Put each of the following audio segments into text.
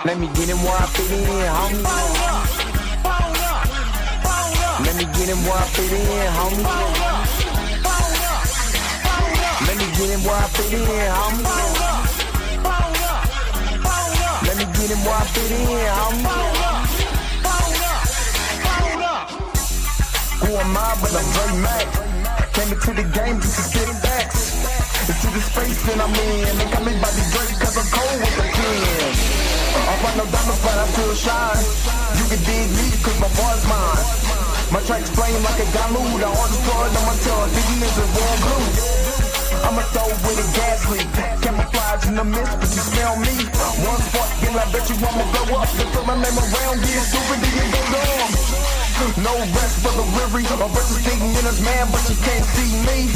Let me get him where I fit in, homie. Let me get him where I fit in, homie. Let me get him where I fit in, homie. Let me get him where I fit in, homie. Who am I but I'm Dre Mac? Came into the game just to spit facts. Into the space that I'm in. They got me by the Drake cause I'm cold with the pen. I find no diamonds but I still shine. You can dig me cause my boy's mine. My tracks flame like a Galu. The hardest part of my tongue. Thinking is a warm glue. I'ma throw with a gas leak. Camouflage in the mist but you smell me. One spark and I bet you I'ma blow up. Just throw my name around. Get stupid and you go dumb. No rest for the weary. My verse is thinking in his man, but you can't see me.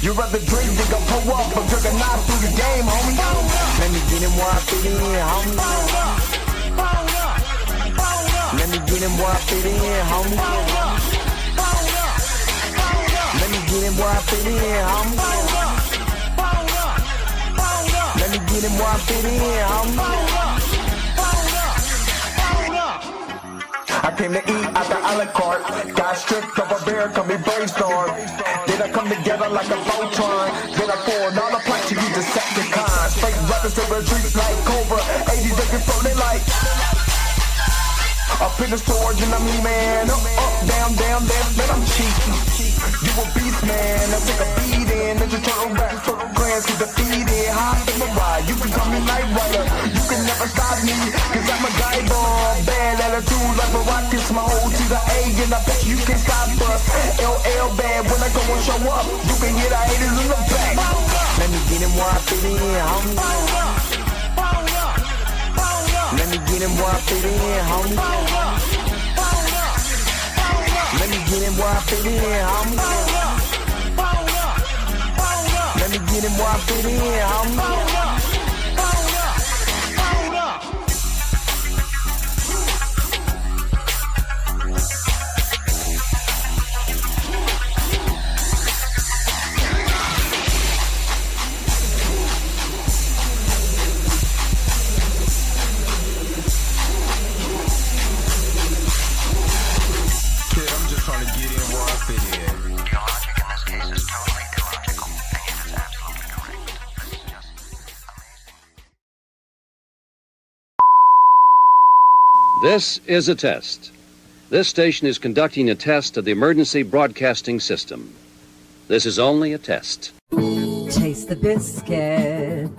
You rather drink than go pull up, but drink a knife through the game, homie. Let me get him where I fit in, homie. Let me get him where I fit in, homie. Let me get him where I fit in, homie. Let me get him where I fit in, homie. I came to eat at the a la carte. Got stripped of a bear, call me brainstorm. Then I come together like a Voltron. Then I pour all the planks to use Decepticons. Straight rappers to retreat like Cobra. 80s they can throw they like. Up in the storage and I'm man. Up, down, man I'm cheeky. You a beast man, I take a beat in. Ninja turtle rap, turtle glands get defeated. Hop in the ride, you can call me Night Rider. You can never stop me, cause I'm a guy bomb. Bad attitude like a rocket, my whole to the A. And I bet you can't stop us. LL bad, when I go and show up, you can hear the haters in the back. Let me get him where I fit in, homie. Let me get him where I fit in, homie. Let me get him where I fit in, homie. Let me get him where I fit in, homie. This is a test. This station is conducting a test of the emergency broadcasting system. This is only a test. Taste the biscuit.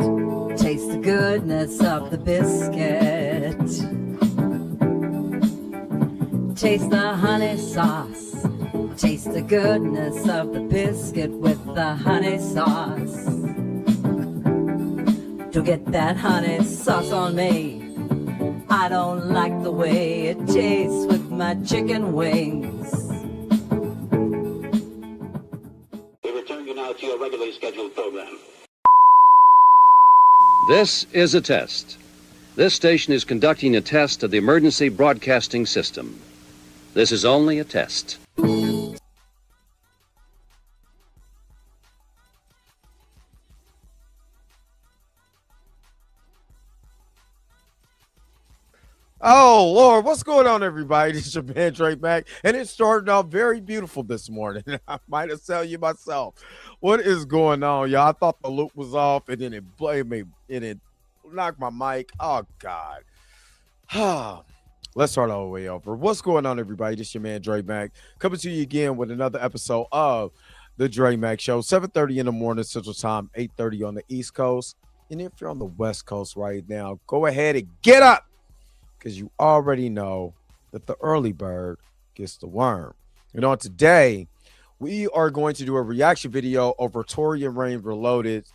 Taste the goodness of the biscuit. Taste the honey sauce. Taste the goodness of the biscuit with the honey sauce. Don't get that honey sauce on me. I don't like the way it tastes with my chicken wings. We return you now to your regularly scheduled program. This is a test. This station is conducting a test of the emergency broadcasting system. This is only a test. Oh, Lord, what's going on, everybody? This is your man, Dre Mac, and it started off very beautiful this morning. I might have tell you myself. What is going on, y'all? I thought the loop was off, and then it blamed me, and it knocked my mic. Oh, God. Let's start all the way over. What's going on, everybody? This is your man, Dre Mac, coming to you again with another episode of the Dre Mac Show, 7:30 in the morning Central Time, 8:30 on the East Coast. And if you're on the West Coast right now, go ahead and get up, because you already know that the early bird gets the worm. And on today, we are going to do a reaction video over Tory and Rain Reloaded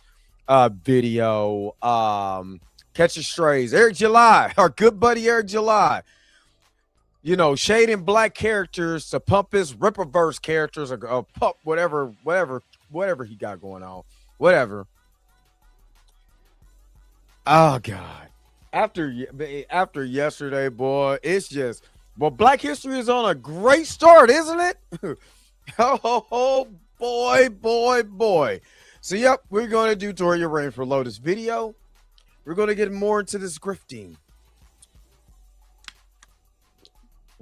video. Catch the Strays. Eric July, our good buddy Eric July. You know, shading black characters to pump his Rippaverse characters or pump whatever he got going on. Whatever. Oh, God. After yesterday, boy, it's just, well, Black History is on a great start, isn't it? Oh, boy. So, yep, we're going to do Tory Rain for Lotus video. We're going to get more into this grifting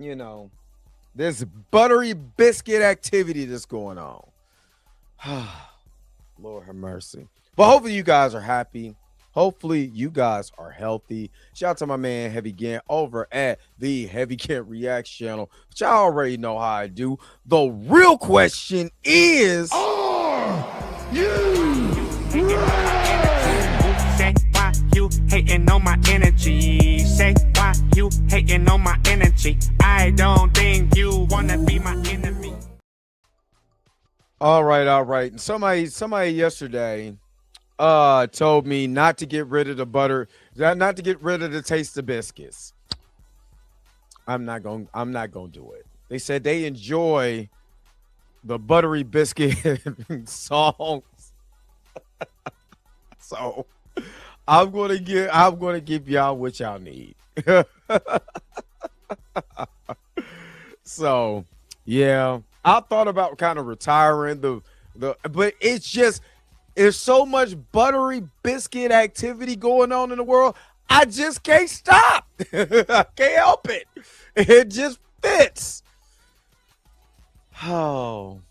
you know, this buttery biscuit activity that's going on. Lord have mercy. But hopefully you guys are happy. Hopefully you guys are healthy. Shout out to my man Heavy Gant over at the Heavy Gant Reacts channel, which I already know how I do. The real question is, are you Say why you hating on my energy? Say why you hating on my energy? I don't think you wanna be my enemy. all right, all right. And somebody yesterday told me not to get rid of the butter, not to get rid of the taste of biscuits. I'm not gonna do it. They said they enjoy the buttery biscuit songs. So I'm gonna give y'all what y'all need. So yeah, I thought about kind of retiring but it's just there's so much buttery biscuit activity going on in the world. I just can't stop. I can't help it. It just fits. Oh,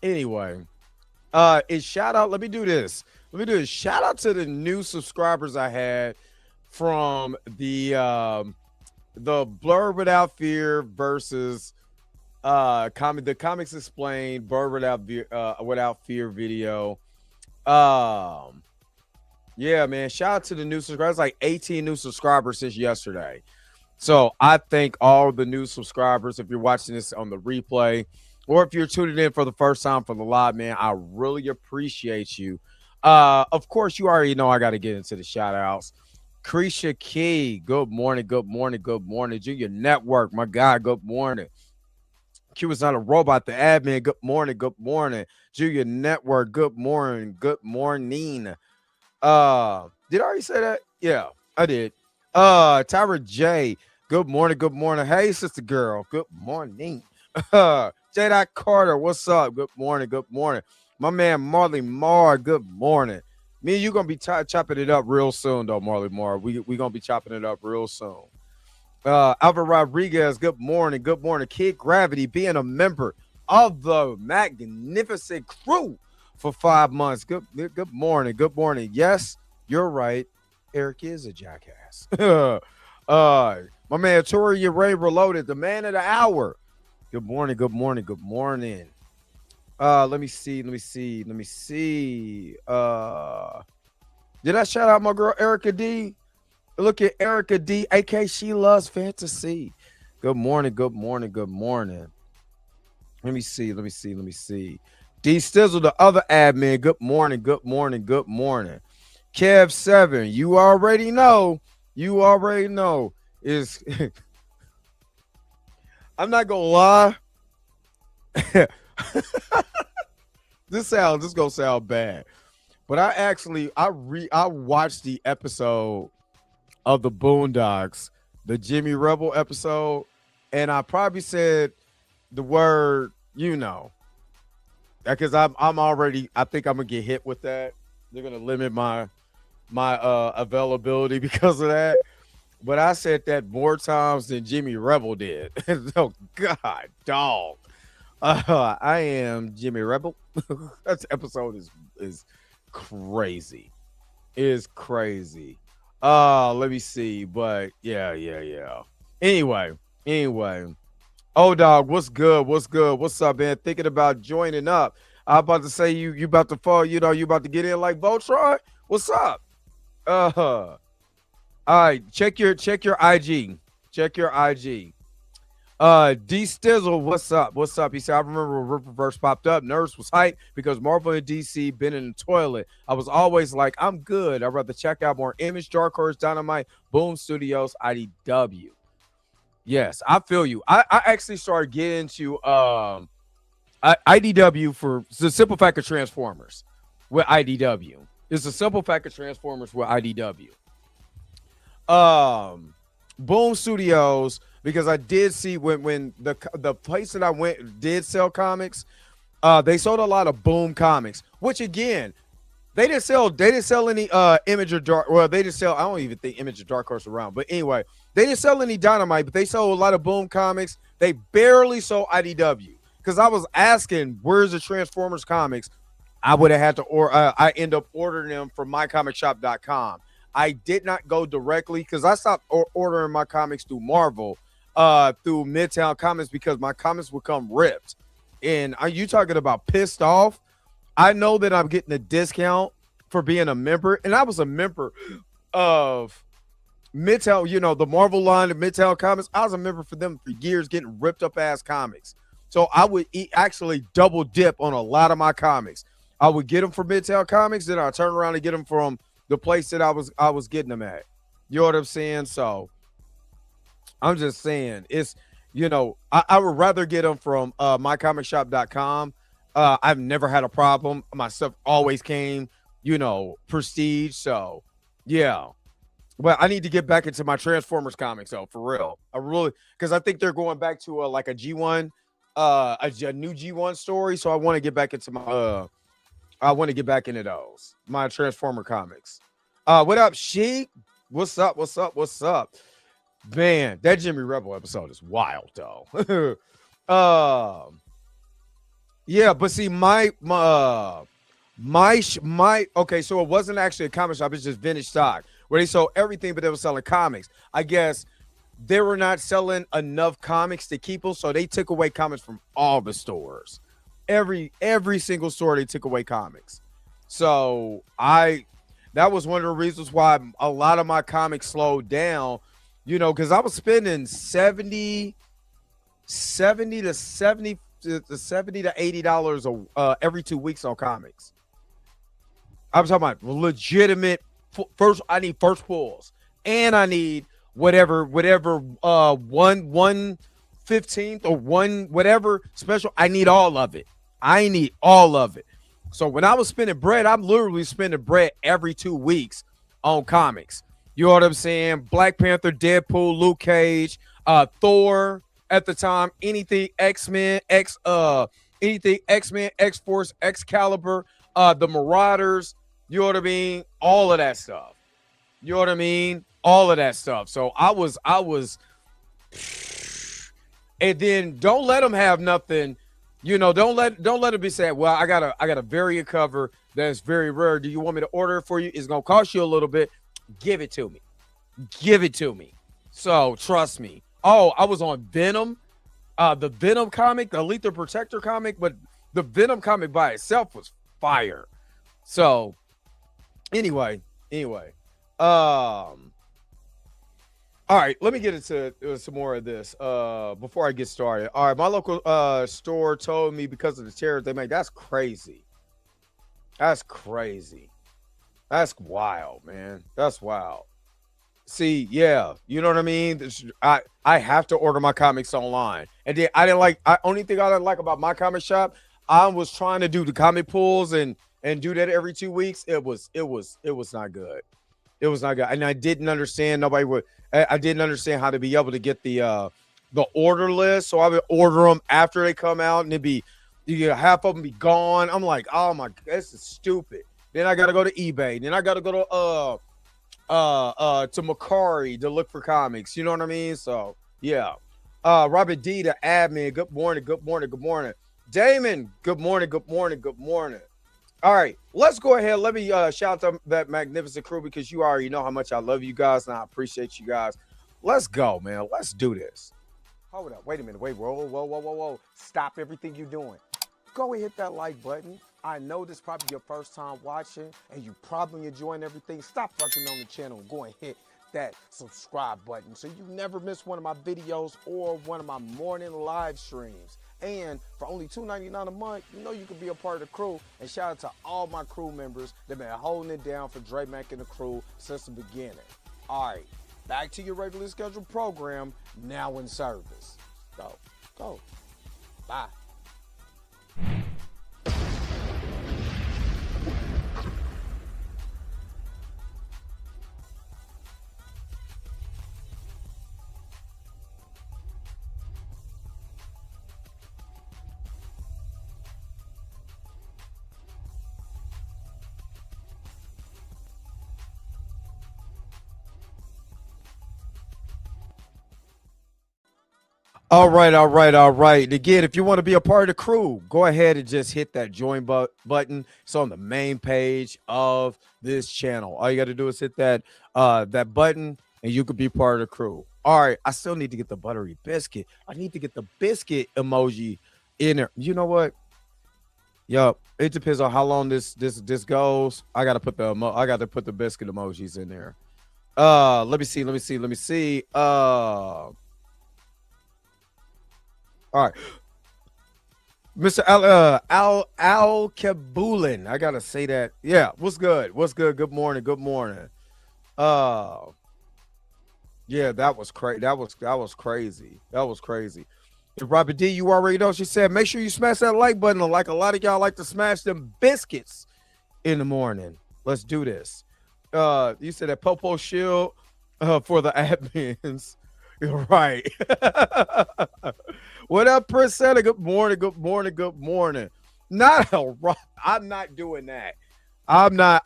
anyway, it's shout out. Let me do this. Shout out to the new subscribers I had from the Blur Without Fear versus the Comics Explained Blur Without Fear video. Yeah, man. Shout out to the new subscribers. Like 18 new subscribers since yesterday. So I thank all the new subscribers. If you're watching this on the replay, or if you're tuning in for the first time for the live, man, I really appreciate you. Of course, you already know I got to get into the shout outs. Krisha Key, good morning, good morning, good morning. Junior Network, my guy, good morning. Q is not a robot, the admin, good morning, good morning. Junior Network, good morning, good morning. Did I already say that? Yeah, I did. Tyra J, good morning, good morning. Hey, sister girl, good morning. J. Carter, what's up? Good morning, good morning. My man Marley Marr, good morning. Me and you gonna be chopping it up real soon, though, Marley Marr. We gonna be chopping it up real soon. Alvaro Rodriguez, good morning, good morning. Kid Gravity, being a member of the magnificent crew for 5 months. Good morning, good morning. Yes, you're right. Eric is a jackass. My man Tori Ray Reloaded, the man of the hour. Good morning, good morning, good morning. Let me see. Did I shout out my girl Erica D? Look at Erica D, aka She Loves Fantasy. Good morning, good morning, good morning. Let me see. D Stizzle, the other admin. Good morning, good morning, good morning. Kev7, you already know. Is I'm not gonna lie. This gonna sound bad, but I watched the episode of the Boondocks, the Jimmy Rebel episode, and I probably said the word, because I think I'm gonna get hit with that. They're gonna limit my availability because of that. But I said that more times than Jimmy Rebel did. Oh God, dog. I am Jimmy Rebel. That episode is crazy. Crazy. Let me see. But yeah. Anyway. Oh dog, what's good? What's up, man? Thinking about joining up. I'm about to say you about to fall, you about to get in like Voltron. What's up? All right, check your IG. D Stizzle, what's up? He said, I remember when Rippaverse popped up, nerves was hyped because Marvel and DC been in the toilet. I was always like, I'm good. I'd rather check out more Image, Dark Horse, Dynamite, Boom Studios, IDW. Yes, I feel you. I actually started getting into IDW for the simple fact of Transformers with IDW. It's a simple fact of Transformers with IDW. Boom Studios, because I did see when the place that I went did sell comics, they sold a lot of Boom comics, which again, They didn't sell any Image or Dark. Well, they didn't sell. I don't even think Image or Dark Horse around. But anyway, they didn't sell any Dynamite, but they sold a lot of Boom comics. They barely sold IDW because I was asking, "Where's the Transformers comics?" I would have had to, or I end up ordering them from mycomicshop.com. I did not go directly because I stopped ordering my comics through Marvel, through Midtown Comics because my comics would come ripped. And are you talking about pissed off? I know that I'm getting a discount for being a member, and I was a member of Midtown, you know, the Marvel line of Midtown Comics. I was a member for them for years, getting ripped up ass comics. So I would actually double dip on a lot of my comics. I would get them from Midtown Comics, then I'd turn around and get them from the place that I was getting them at. You know what I'm saying? So I'm just saying, it's, you know, I would rather get them from mycomicshop.com. I've never had a problem. My stuff always came, you know, prestige. So, yeah. But I need to get back into my Transformers comics, though, for real. I really, because I think they're going back to like a G1, a new G1 story. So I want to get back into my, I want to get back into those, my Transformer comics. What up, Sheik? What's up? What's up? What's up? Man, that Jimmy Rebel episode is wild, though. Yeah, but see, my okay, so it wasn't actually a comic shop, it's just vintage stock where they sold everything, but they were selling comics. I guess they were not selling enough comics to keep them, so they took away comics from all the stores. Every single store they took away comics. So that was one of the reasons why a lot of my comics slowed down, you know, because I was spending 70 to $80 every 2 weeks on comics. I'm talking about legitimate first. I need first pulls, and I need whatever 1/15th or whatever special. I need all of it. So when I was spending bread, I'm literally spending bread every 2 weeks on comics. You know what I'm saying? Black Panther, Deadpool, Luke Cage, Thor. At the time, anything X-Men, anything X-Men, X-Force, Excalibur, the Marauders, you know what I mean? All of that stuff. You know what I mean? All of that stuff. So I was, and then don't let them have nothing, you know, don't let them be saying, well, I got a variant cover that's very rare. Do you want me to order it for you? It's going to cost you a little bit. Give it to me. So trust me. Oh, I was on Venom, the Venom comic, the Lethal Protector comic, but the Venom comic by itself was fire. So, anyway. All right, let me get into some more of this before I get started. All right, my local store told me because of the tariffs they make. That's crazy. That's wild, man. That's wild. See, yeah, you know what I mean? I have to order my comics online. And then only thing I didn't like about my comic shop, I was trying to do the comic pulls and do that every 2 weeks. It was not good. It was not good. And I didn't understand I didn't understand how to be able to get the order list. So I would order them after they come out and half of them be gone. I'm like, oh my, this is stupid. Then I got to go to eBay. Then I got to go to Macari to look for comics. You know what I mean? So yeah. Robert D, the admin. Good morning. Damon, good morning. All right, let's go ahead. Let me shout out that magnificent crew because you already know how much I love you guys and I appreciate you guys. Let's go, man. Let's do this. Hold up. Wait a minute. Whoa. Stop everything you're doing. Go and hit that like button. I know this is probably your first time watching and you probably enjoying everything. Stop fucking on the channel and go and hit that subscribe button so you never miss one of my videos or one of my morning live streams. And for only $2.99 a month, you know you can be a part of the crew. And shout out to all my crew members that been holding it down for Dre Mack and the crew since the beginning. All right, back to your regularly scheduled program, now in service. Go. Bye. All right, all right, all right. And again, if you want to be a part of the crew, go ahead and just hit that join button. It's on the main page of this channel. All you got to do is hit that button, and you could be part of the crew. All right, I still need to get the buttery biscuit. I need to get the biscuit emoji in there. You know what? Yup. It depends on how long this goes. I gotta put the biscuit emojis in there. Let me see. All right. Mr. Al Kabulin. I gotta say that. Yeah, what's good? What's good? Good morning. Good morning. Yeah, that was crazy. That was crazy. That was crazy. If Robert D, you already know, she said, make sure you smash that like button. Like a lot of y'all like to smash them biscuits in the morning. Let's do this. You said that Popo shield for the admins. You're right. What up, Priscilla? Good morning. Good morning. Good morning. Not a rock. I'm not doing that. I'm not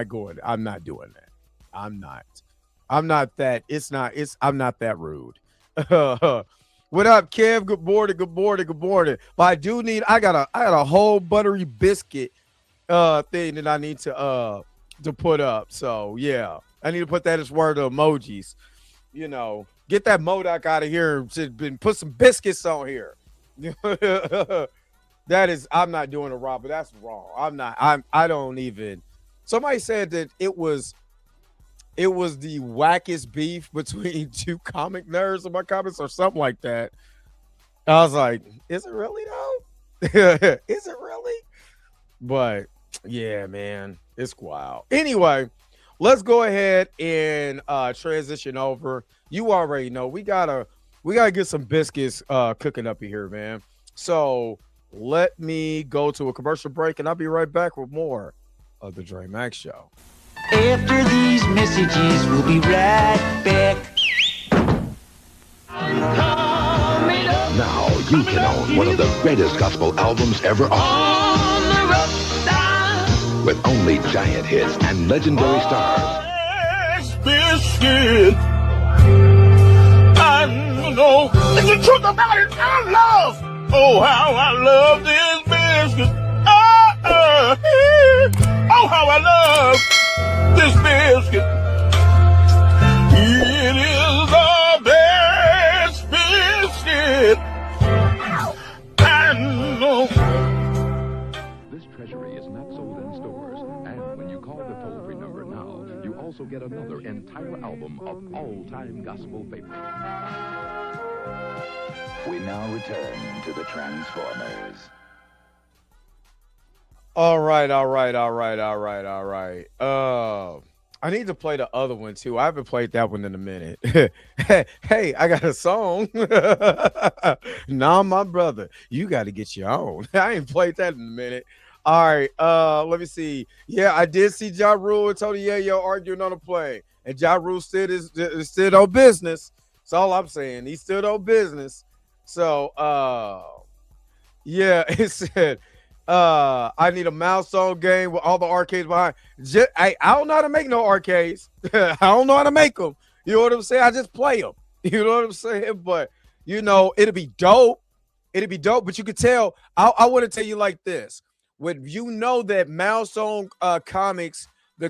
going. I'm not doing that. I'm not that. I'm not that rude. What up, Kev? Good morning. Good morning. Good morning. But I got a whole buttery biscuit thing that I need to put up. So yeah, I need to put that as one of the emojis. You know, get that Modoc out of here and put some biscuits on here. I'm not doing it, Robert. That's wrong. I don't even. Somebody said that it was the wackest beef between two comic nerds in my comments or something like that. I was like, is it really though? Is it really? But yeah, man, it's wild. Anyway, let's go ahead and transition over. You already know we gotta get some biscuits cooking up in here, man. So let me go to a commercial break, and I'll be right back with more of the Dre Max Show. After these messages, we'll be right back. Now you can own one of the greatest gospel albums ever on the road, with only giant hits and legendary stars. Biscuit. I know it's the truth about it. I love. Oh, how I love this biscuit. Oh, how I love this biscuit. It is the best biscuit. I know. This treasury is not sold in stores, and when you call the toll-free number now, you also get another entire album of all-time gospel favorites. We now return to the Transformers. All right. I need to play the other one too. I haven't played that one in a minute. Hey, I got a song. Nah, my brother, you got to get your own. I ain't played that in a minute. All right, let me see. Yeah, I did see Ja Rule and Tony Yayo arguing on the plane, and Ja Rule stood on business. That's all I'm saying. He stood on business. So, yeah, it said, I need a milestone game with all the arcades behind. I don't know how to make no arcades. I don't know how to make them. You know what I'm saying? I just play them. You know what I'm saying? But, you know, it'll be dope. But you could tell, I want to tell you like this. When you know that milestone comics, the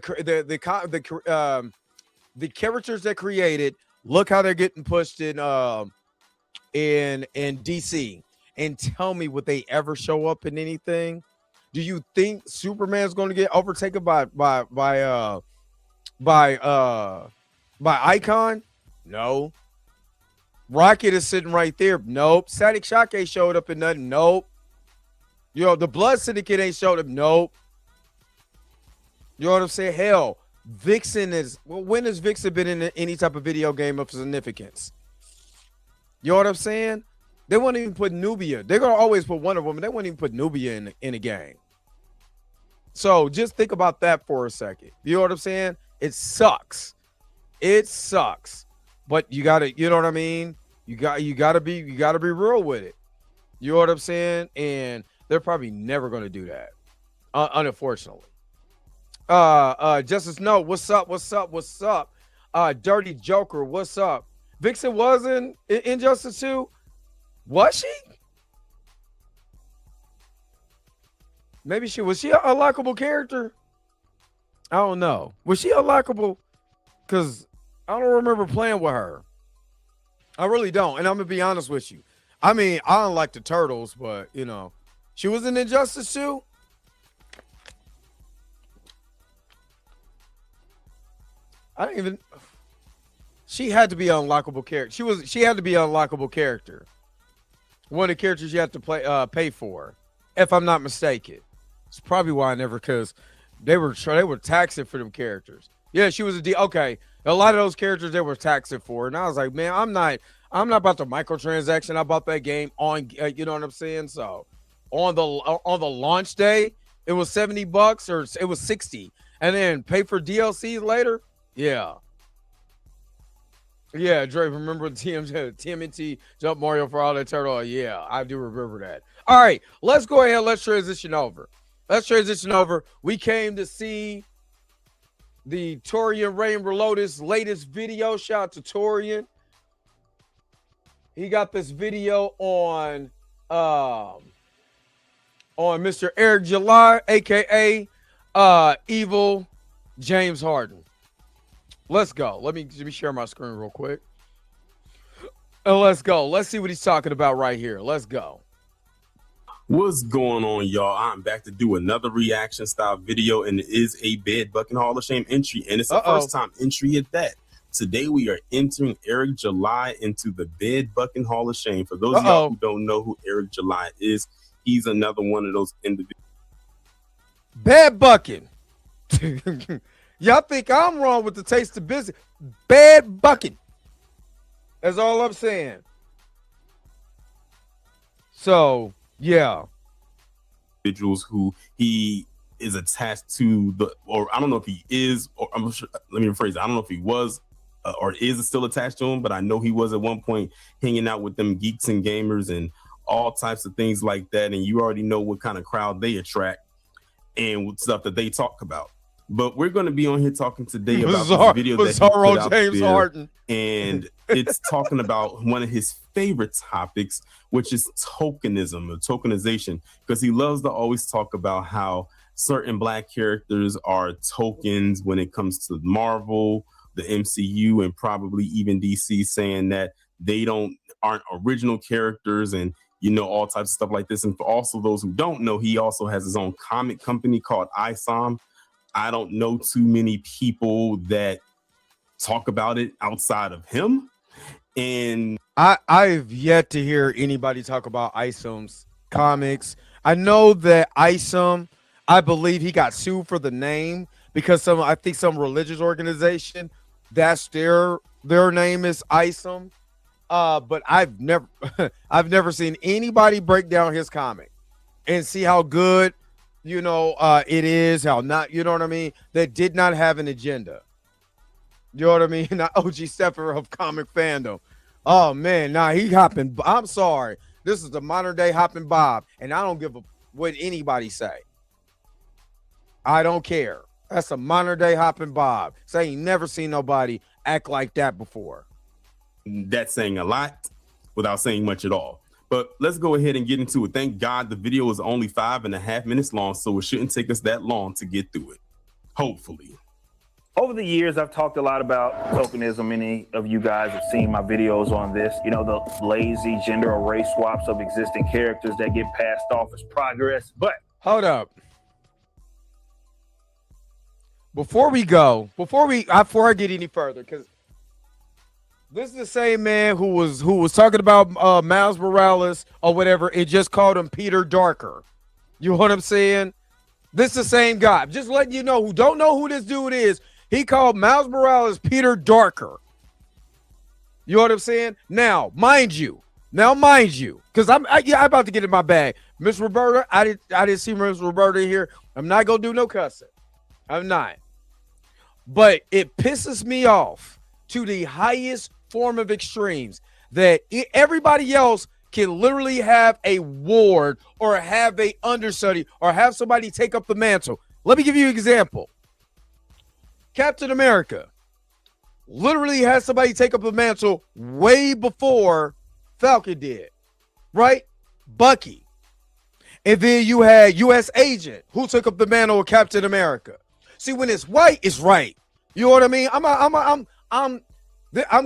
characters that created, look how they're getting pushed in DC. And tell me, would they ever show up in anything? Do you think Superman's going to get overtaken by Icon? No. Rocket is sitting right there. Nope. Static Shock ain't showed up in nothing. Nope. You know, the Blood Syndicate ain't showed up. Nope. You know what I'm saying? Hell, Vixen is. Well, when has Vixen been in any type of video game of significance? You know what I'm saying? They won't even put Nubia. They're gonna always put Wonder Woman. They won't even put Nubia in a game. So just think about that for a second. You know what I'm saying? It sucks. It sucks. But you gotta, you know what I mean? You gotta be real with it. You know what I'm saying? And they're probably never gonna do that. Unfortunately. Justice No, what's up? Dirty Joker, what's up? Vixen was in Injustice 2? Was she? Maybe she was. She a likable character? I don't know. Was she unlockable? Because I don't remember playing with her. I really don't. And I'm going to be honest with you. I mean, I don't like the Turtles, but, you know, she was in Injustice 2? I didn't even. She had to be an unlockable character. She had to be an unlockable character. One of the characters you have to pay for, if I'm not mistaken. It's probably why I never, because they were taxing for them characters. Yeah, she was okay. A lot of those characters they were taxing for, and I was like, man, I'm not about the microtransaction. I bought that game on, you know what I'm saying? So on the launch day, it was $70 or it was 60, and then pay for DLCs later. Yeah. Yeah, Dre, remember TMNT Jump Mario for all that turtle? Yeah, I do remember that. All right, let's go ahead. Let's transition over. We came to see the Torian Rain Reloaded's latest video. Shout out to Torian. He got this video on Mr. Eric July, aka Evil James Harden. Let's go. Let me share my screen real quick. Let's go. Let's see what he's talking about right here. Let's go. What's going on, y'all? I'm back to do another reaction style video, and it is a Bed Bucking Hall of Shame entry, and it's a first time entry at that. Today we are entering Eric July into the Bed Bucking Hall of Shame. For those of y'all who don't know who Eric July is, he's another one of those individuals. Bed bucking. Y'all think I'm wrong with the taste of business? Bed bucking. That's all I'm saying. So, yeah. Individuals who he is attached to, or I don't know if he is, or I'm sure, let me rephrase it. I don't know if he was or is still attached to him, but I know he was at one point hanging out with them geeks and gamers and all types of things like that. And you already know what kind of crowd they attract and what stuff that they talk about. But we're going to be on here talking today about this video that he put out James there, Harden. and it's talking about one of his favorite topics, which is tokenism or tokenization, because he loves to always talk about how certain Black characters are tokens when it comes to Marvel, the MCU, and probably even DC, saying that they aren't original characters and, you know, all types of stuff like this. And for also those who don't know, he also has his own comic company called ISOM. I don't know too many people that talk about it outside of him. And I've yet to hear anybody talk about ISOM's comics. I know that ISOM, I believe he got sued for the name because I think some religious organization, that's their name is ISOM. But I've never seen anybody break down his comic and see how good, you know, it is, how not, you know what I mean? That did not have an agenda. You know what I mean? Not OG Stepper of comic fandom. Oh, man, he hopping. I'm sorry. This is the modern day hopping Bob, and I don't give a what anybody say. I don't care. That's a modern day hopping Bob. So I ain't never seen nobody act like that before. That's saying a lot without saying much at all. But let's go ahead and get into it. Thank God the video is only 5.5 minutes long, so it shouldn't take us that long to get through it. Hopefully. Over the years, I've talked a lot about tokenism. Many of you guys have seen my videos on this. You know, the lazy gender or race swaps of existing characters that get passed off as progress. But hold up. Before I get any further, because this is the same man who was talking about Miles Morales or whatever. It just called him Peter Darker. You know what I'm saying? This is the same guy. Just letting you know who don't know who this dude is. He called Miles Morales Peter Darker. You know what I'm saying? Now, mind you, because I'm about to get in my bag. Miss Roberta, I didn't see Miss Roberta here. I'm not gonna do no cussing. I'm not. But it pisses me off to the highest form of extremes that everybody else can literally have a ward or have a understudy or have somebody take up the mantle. Let me give you an example. Captain America. literally had somebody take up the mantle way before Falcon did, right? Bucky. And then you had U.S. Agent who took up the mantle of Captain America. See, when it's white, it's right. You know what I mean? I'm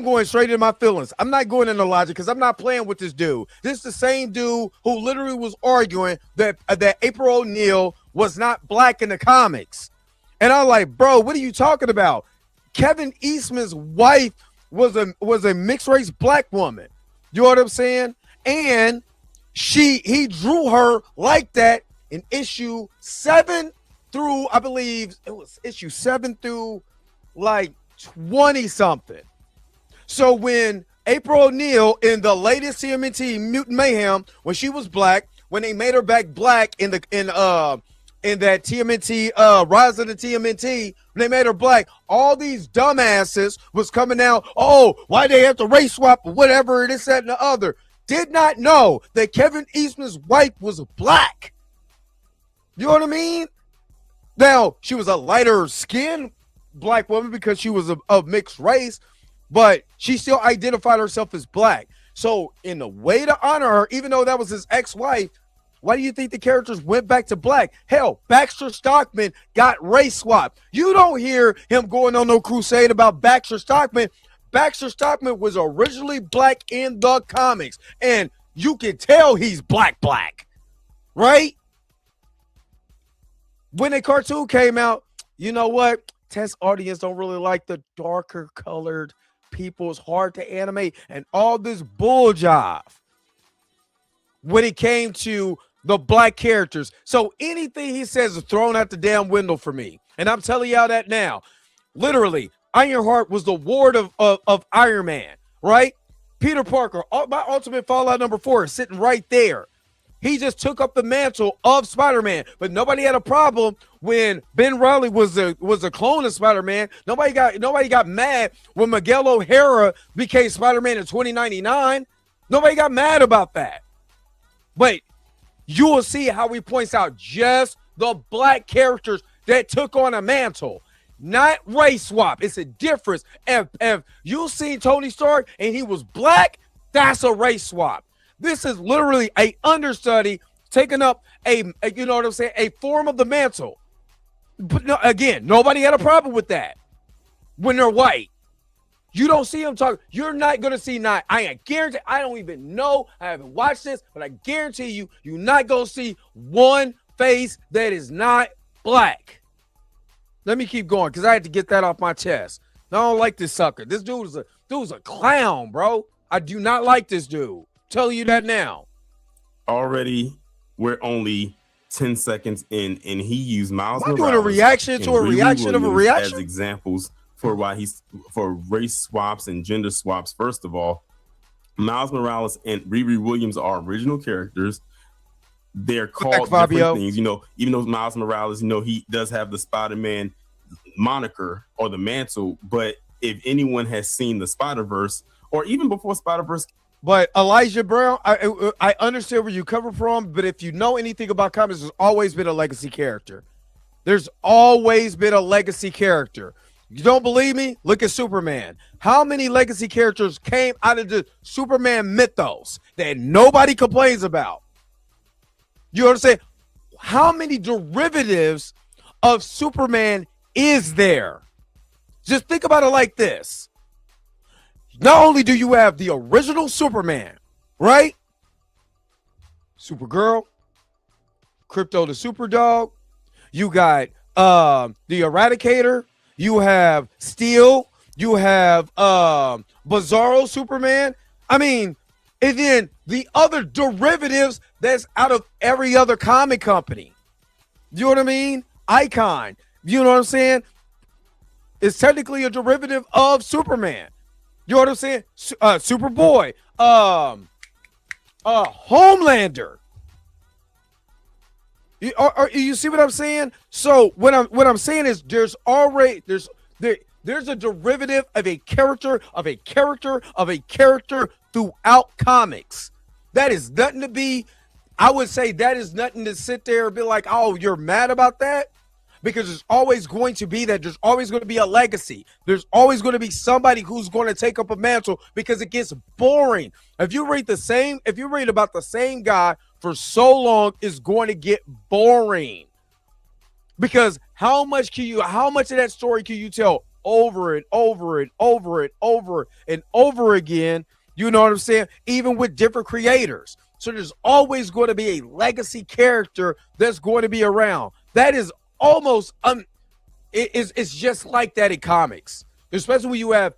going straight into my feelings. I'm not going into logic because I'm not playing with this dude. This is the same dude who literally was arguing that April O'Neil was not black in the comics. And I'm like, bro, what are you talking about? Kevin Eastman's wife was a mixed race black woman. You know what I'm saying? And he drew her like that in issue 7 through, I believe it was issue 7 through like 20 something. So when April O'Neil in the latest TMNT Mutant Mayhem, when she was black, when they made her back black in that TMNT Rise of the TMNT, when they made her black, all these dumbasses was coming out, oh, why they have to race swap or whatever, this, that, and the other. Did not know that Kevin Eastman's wife was black. You know what I mean? Now, she was a lighter skinned black woman because she was of mixed race, but she still identified herself as black. So in a way to honor her, even though that was his ex-wife, why do you think the characters went back to black? Hell, Baxter Stockman got race swapped. You don't hear him going on no crusade about Baxter Stockman. Baxter Stockman was originally black in the comics, and you can tell he's black, right? When the cartoon came out, you know what? Test audience don't really like the darker colored people. It's hard to animate and all this bull jive when it came to the black characters. So anything he says is thrown out the damn window for me. And I'm telling y'all that now. Literally, Ironheart was the ward of Iron Man, right? Peter Parker, my Ultimate Fallout #4 is sitting right there. He just took up the mantle of Spider-Man, but nobody had a problem when Ben Reilly was a clone of Spider-Man. Nobody got mad when Miguel O'Hara became Spider-Man in 2099. Nobody got mad about that. But you will see how he points out just the black characters that took on a mantle, not race swap. It's a difference. If you seen Tony Stark and he was black, that's a race swap. This is literally a understudy taking up a you know what I'm saying, a form of the mantle. But no, again, nobody had a problem with that when they're white. You don't see them talk. You're not going to see not. I guarantee. I don't even know. I haven't watched this, but I guarantee you, you're not going to see one face that is not black. Let me keep going because I had to get that off my chest. I don't like this sucker. This dude's a clown, bro. I do not like this dude. Telling you that now. Already, we're only 10 seconds in, and he used Miles Morales. Doing a reaction to a reaction of a reaction as examples for for race swaps and gender swaps. First of all, Miles Morales and Riri Williams are original characters. They're called different things, you know. Even though Miles Morales, you know, he does have the Spider-Man moniker or the mantle, but if anyone has seen the Spider-Verse, or even before Spider-Verse. But Elijah Brown, I understand where you come from, but if you know anything about comics, there's always been a legacy character. There's always been a legacy character. You don't believe me? Look at Superman. How many legacy characters came out of the Superman mythos that nobody complains about? You understand? How many derivatives of Superman is there? Just think about it like this. Not only do you have the original Superman, right? Supergirl, Crypto the Superdog. You got the Eradicator. You have Steel. You have Bizarro Superman. I mean, and then the other derivatives that's out of every other comic company. You know what I mean? Icon. You know what I'm saying? It's technically a derivative of Superman. You know what I'm saying? Superboy, Homelander. You see what I'm saying? So what I'm saying is there's a derivative of a character throughout comics. That is nothing to be. I would say that is nothing to sit there and be like, oh, you're mad about that. because there's always going to be that. There's always going to be a legacy. There's always going to be somebody who's going to take up a mantle because it gets boring. If you read about the same guy for so long, it's going to get boring. Because how much of that story can you tell over and over and over and over and over again? You know what I'm saying? Even with different creators. So there's always going to be a legacy character that's going to be around. That is almost it's just like that in comics. Especially when you have,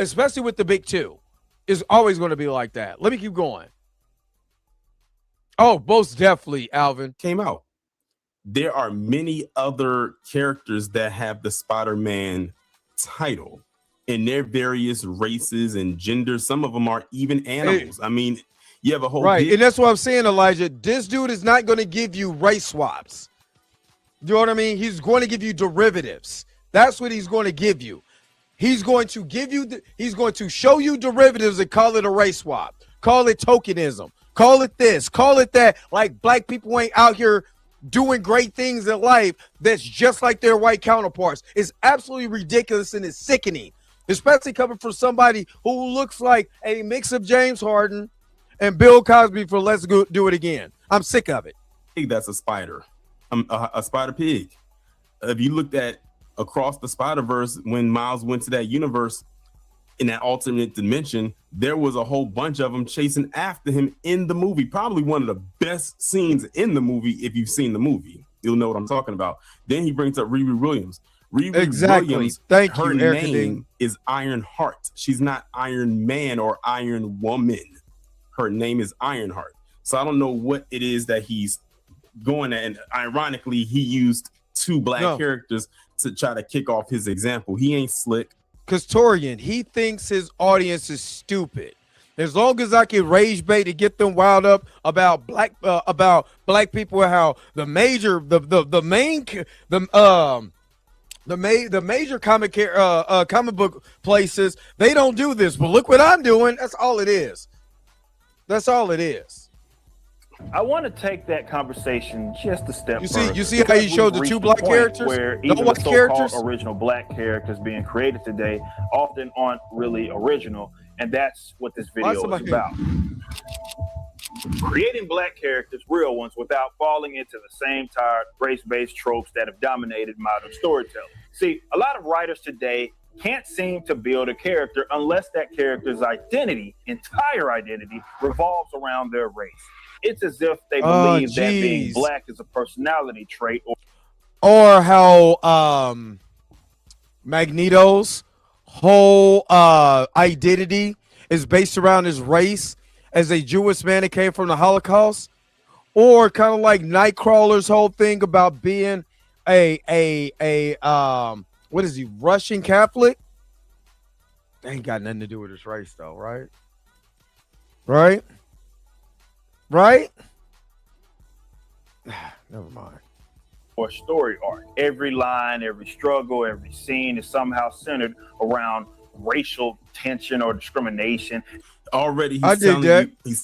especially with the big two. It's always going to be like that. Let me keep going. Oh, most definitely, Alvin. Came out. There are many other characters that have the Spider-Man title in their various races and genders. Some of them are even animals. I mean, you have a whole right, and that's what I'm saying, Elijah. This dude is not going to give you race swaps. You know what I mean? He's going to give you derivatives. That's what he's going to give you. He's going to give you. He's going to show you derivatives and call it a race swap. Call it tokenism. Call it this. Call it that. Like black people ain't out here doing great things in life that's just like their white counterparts. It's absolutely ridiculous and it's sickening, especially coming from somebody who looks like a mix of James Harden and Bill Cosby for Let's Go Do It Again. I'm sick of it. That's a spider, a spider pig. If you looked at Across the Spider-Verse, when Miles went to that universe in that alternate dimension, there was a whole bunch of them chasing after him in the movie. Probably one of the best scenes in the movie. If you've seen the movie, you'll know what I'm talking about. Then he brings up Riri Williams. Exactly. Williams, Thank her you, Erica name is Ironheart. She's not Iron Man or Iron Woman. Her name is Ironheart. So I don't know what it is that he's going at. And ironically, he used two black characters to try to kick off his example. He ain't slick. Because Torian, he thinks his audience is stupid. As long as I can rage bait to get them wild up about black people and how the major comic book places, they don't do this. But look what I'm doing. That's all it is. That's all it is. I want to take that conversation just a step further. You see how you showed the two black characters? Where no even white the so-called characters? original black characters being created today often aren't really original, and that's what this video is about. Creating black characters, real ones, without falling into the same tired race-based tropes that have dominated modern storytelling. See, a lot of writers today can't seem to build a character unless that character's entire identity, revolves around their race. It's as if they believe that being black is a personality trait. Or how Magneto's whole identity is based around his race as a Jewish man that came from the Holocaust. Or kind of like Nightcrawler's whole thing about being what is he, Russian Catholic? That ain't got nothing to do with his race, though, right? Right? Never mind. Or story arc. Every line, every struggle, every scene is somehow centered around racial tension or discrimination. Already, he's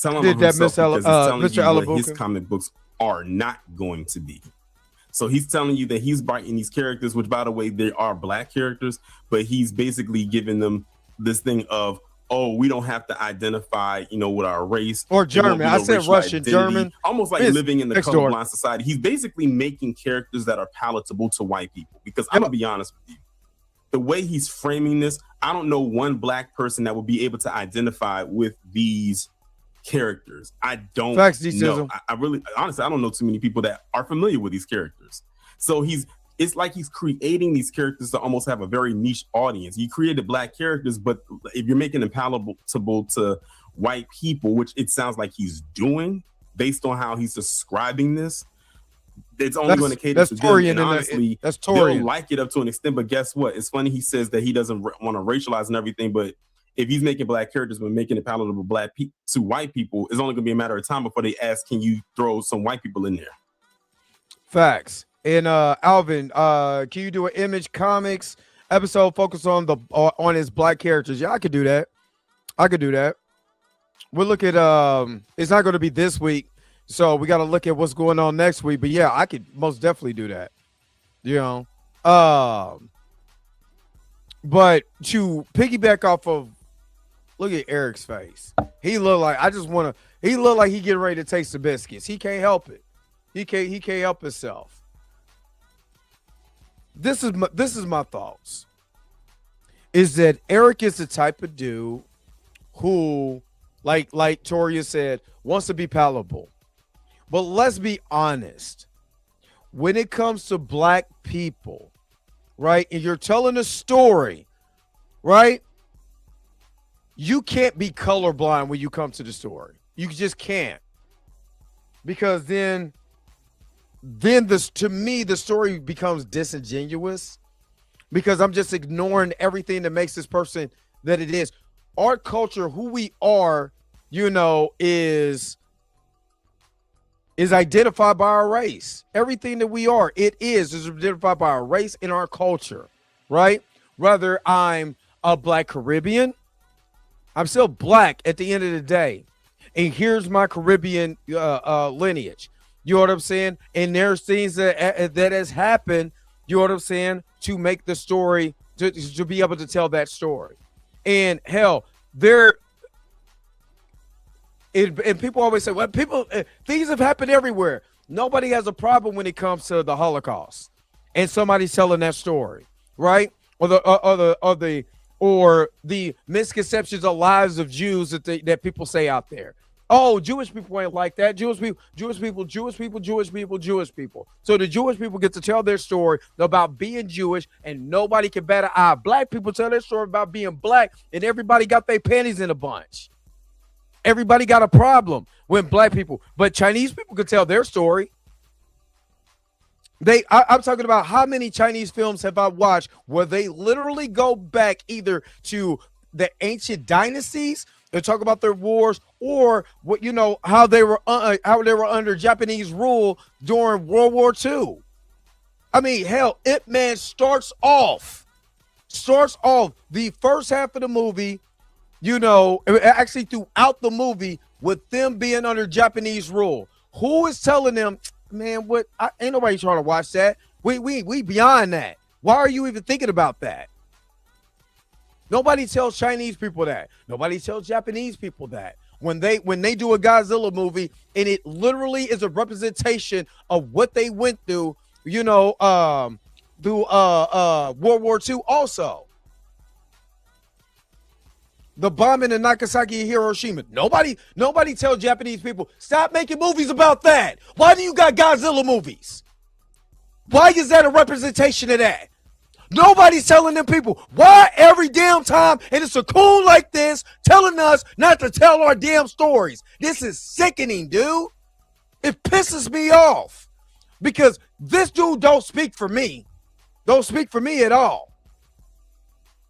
telling you what his comic books are not going to be. So he's telling you that he's writing these characters, which, by the way, they are black characters, but he's basically giving them this thing of, oh, we don't have to identify, with our race. Or German. I said Russian, identity. German. Almost like living in the colorblind society. He's basically making characters that are palatable to white people. Because I'm going to be honest with you. The way he's framing this, I don't know one black person that would be able to identify with these characters. I don't know. I really, honestly, I don't know too many people that are familiar with these characters. So it's like he's creating these characters to almost have a very niche audience. He created black characters, but if you're making them palatable to white people, which it sounds like he's doing based on how he's describing this, it's only going to cater to them. And honestly, they'll like it up to an extent, but guess what? It's funny he says that he doesn't want to racialize and everything, but if he's making black characters but making it palatable to white people, it's only going to be a matter of time before they ask, can you throw some white people in there? Facts. And Alvin, can you do an Image Comics episode focused on his black characters? Yeah, I could do that. We'll look at it's not going to be this week, so we got to look at what's going on next week. But yeah, I could most definitely do that. You know, but to piggyback off of, look at Eric's face. He look like he look like he getting ready to taste the biscuits. He can't help it. He can't help himself. This is my thoughts. Is that Eric is the type of dude who, like Toria said, wants to be palatable. But let's be honest. When it comes to black people, right, and you're telling a story, right, you can't be colorblind when you come to the story. You just can't. Because then this, to me, the story becomes disingenuous because I'm just ignoring everything that makes this person that it is. Our culture, who we are, you know, is identified by our race. Everything that we are, it is identified by our race and our culture, right? Whether I'm a Black Caribbean, I'm still Black at the end of the day. And here's my Caribbean lineage. You know what I'm saying? And there's things that has happened, you know what I'm saying, to make the story, to be able to tell that story. And hell, and people always say, well, things have happened everywhere. Nobody has a problem when it comes to the Holocaust and somebody's telling that story, right? Or the misconceptions of lives of Jews that people say out there. Oh, Jewish people ain't like that. Jewish people. So the Jewish people get to tell their story about being Jewish, and nobody can bat an eye. Black people tell their story about being Black, and everybody got their panties in a bunch. Everybody got a problem with Black people, but Chinese people could tell their story. I'm talking about how many Chinese films have I watched where they literally go back either to the ancient dynasties and talk about their wars, or what, you know, how they were under Japanese rule during World War II. I mean, hell, Ip Man starts off the first half of the movie, you know, actually throughout the movie, with them being under Japanese rule. Who is telling them, man, ain't nobody trying to watch that. We beyond that. Why are you even thinking about that? Nobody tells Chinese people that. Nobody tells Japanese people that. When they do a Godzilla movie and it literally is a representation of what they went through, you know, through World War II also. The bombing in Nagasaki and Hiroshima. Nobody tells Japanese people, stop making movies about that. Why do you got Godzilla movies? Why is that a representation of that? Nobody's telling them people. Why every damn time, and it's a coon like this telling us not to tell our damn stories. This is sickening, dude. It pisses me off because this dude don't speak for me. Don't speak for me at all.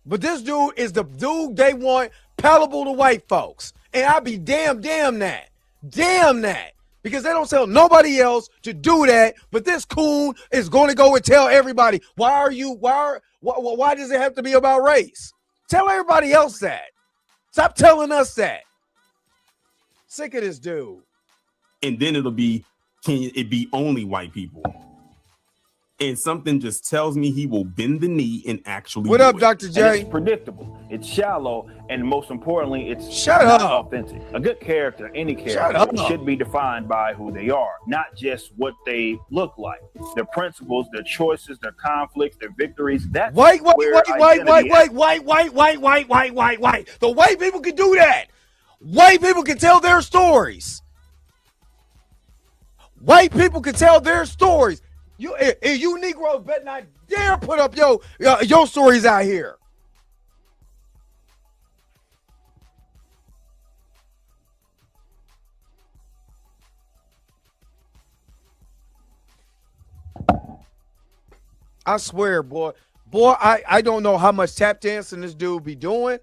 But this dude is the dude they want palatable to white folks. And I be damn that. Damn that. Because they don't tell nobody else to do that. But this coon is going to go and tell everybody, why does it have to be about race? Tell everybody else that. Stop telling us that. Sick of this dude. And then can it be only white people? And something just tells me he will bend the knee and actually. What up, Dr. J? It's predictable. It's shallow, and most importantly, it's not authentic. A good character, any character, should be defined by who they are, not just what they look like. Their principles, their choices, their conflicts, their victories. That's white. The white people can do that. White people can tell their stories. White people can tell their stories. You Negroes better not dare put up your stories out here. I swear, boy, I don't know how much tap dancing this dude be doing,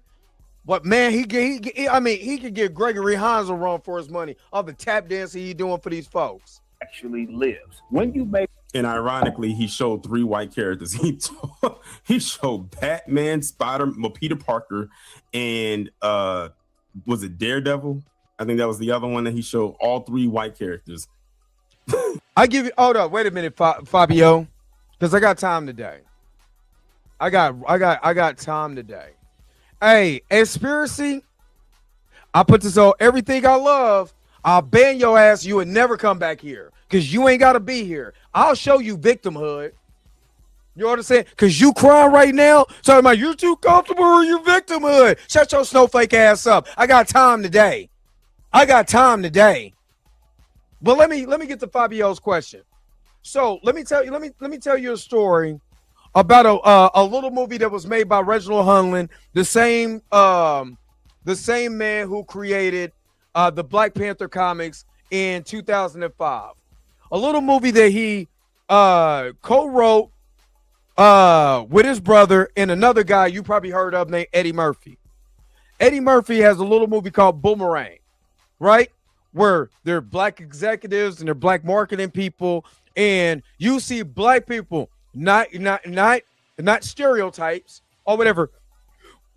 but man, he could get Gregory Hines a run for his money of the tap dancing he doing for these folks. Actually lives. When you make. And ironically, he showed 3 white characters. He showed Batman, Peter Parker, and was it Daredevil? I think that was the other one that he showed. All 3 white characters. I give you. Hold up, wait a minute, Fabio. Because I got time today. I got time today. Hey, conspiracy. I put this on everything I love. I'll ban your ass. You would never come back here because you ain't got to be here. I'll show you victimhood. You understand? Because you crying right now, talking about you're too comfortable with your victimhood. Shut your snowflake ass up. I got time today. But let me get to Fabio's question. So let me tell you a story about a little movie that was made by Reginald Hunlin, the same man who created the Black Panther comics in 2005. A little movie that he co-wrote with his brother and another guy you probably heard of named Eddie Murphy. Eddie Murphy has a little movie called Boomerang, right? Where they're black executives and they're black marketing people, and you see black people, not stereotypes or whatever,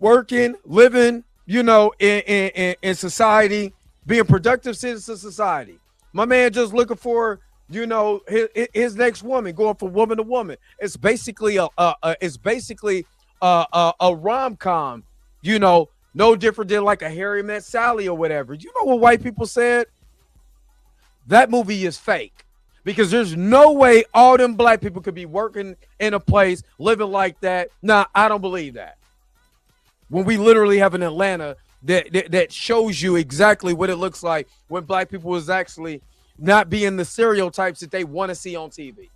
working, living, in society, being productive citizens of society. My man just looking for, his next woman, going from woman to woman. It's basically a rom-com, no different than like a Harry Met Sally or whatever. You know what white people said? That movie is fake because there's no way all them black people could be working in a place, living like that. Nah, I don't believe that. When we literally have an Atlanta that shows you exactly what it looks like when black people is actually not being the stereotypes that they want to see on TV,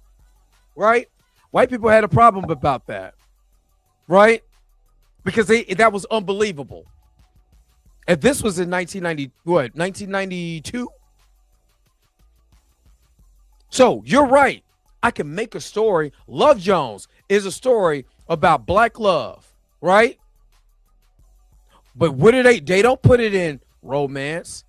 right? White people had a problem about that, right? Because that was unbelievable. And this was in 1992? So you're right. I can make a story. Love Jones is a story about black love, right? But what do they don't put it in romance,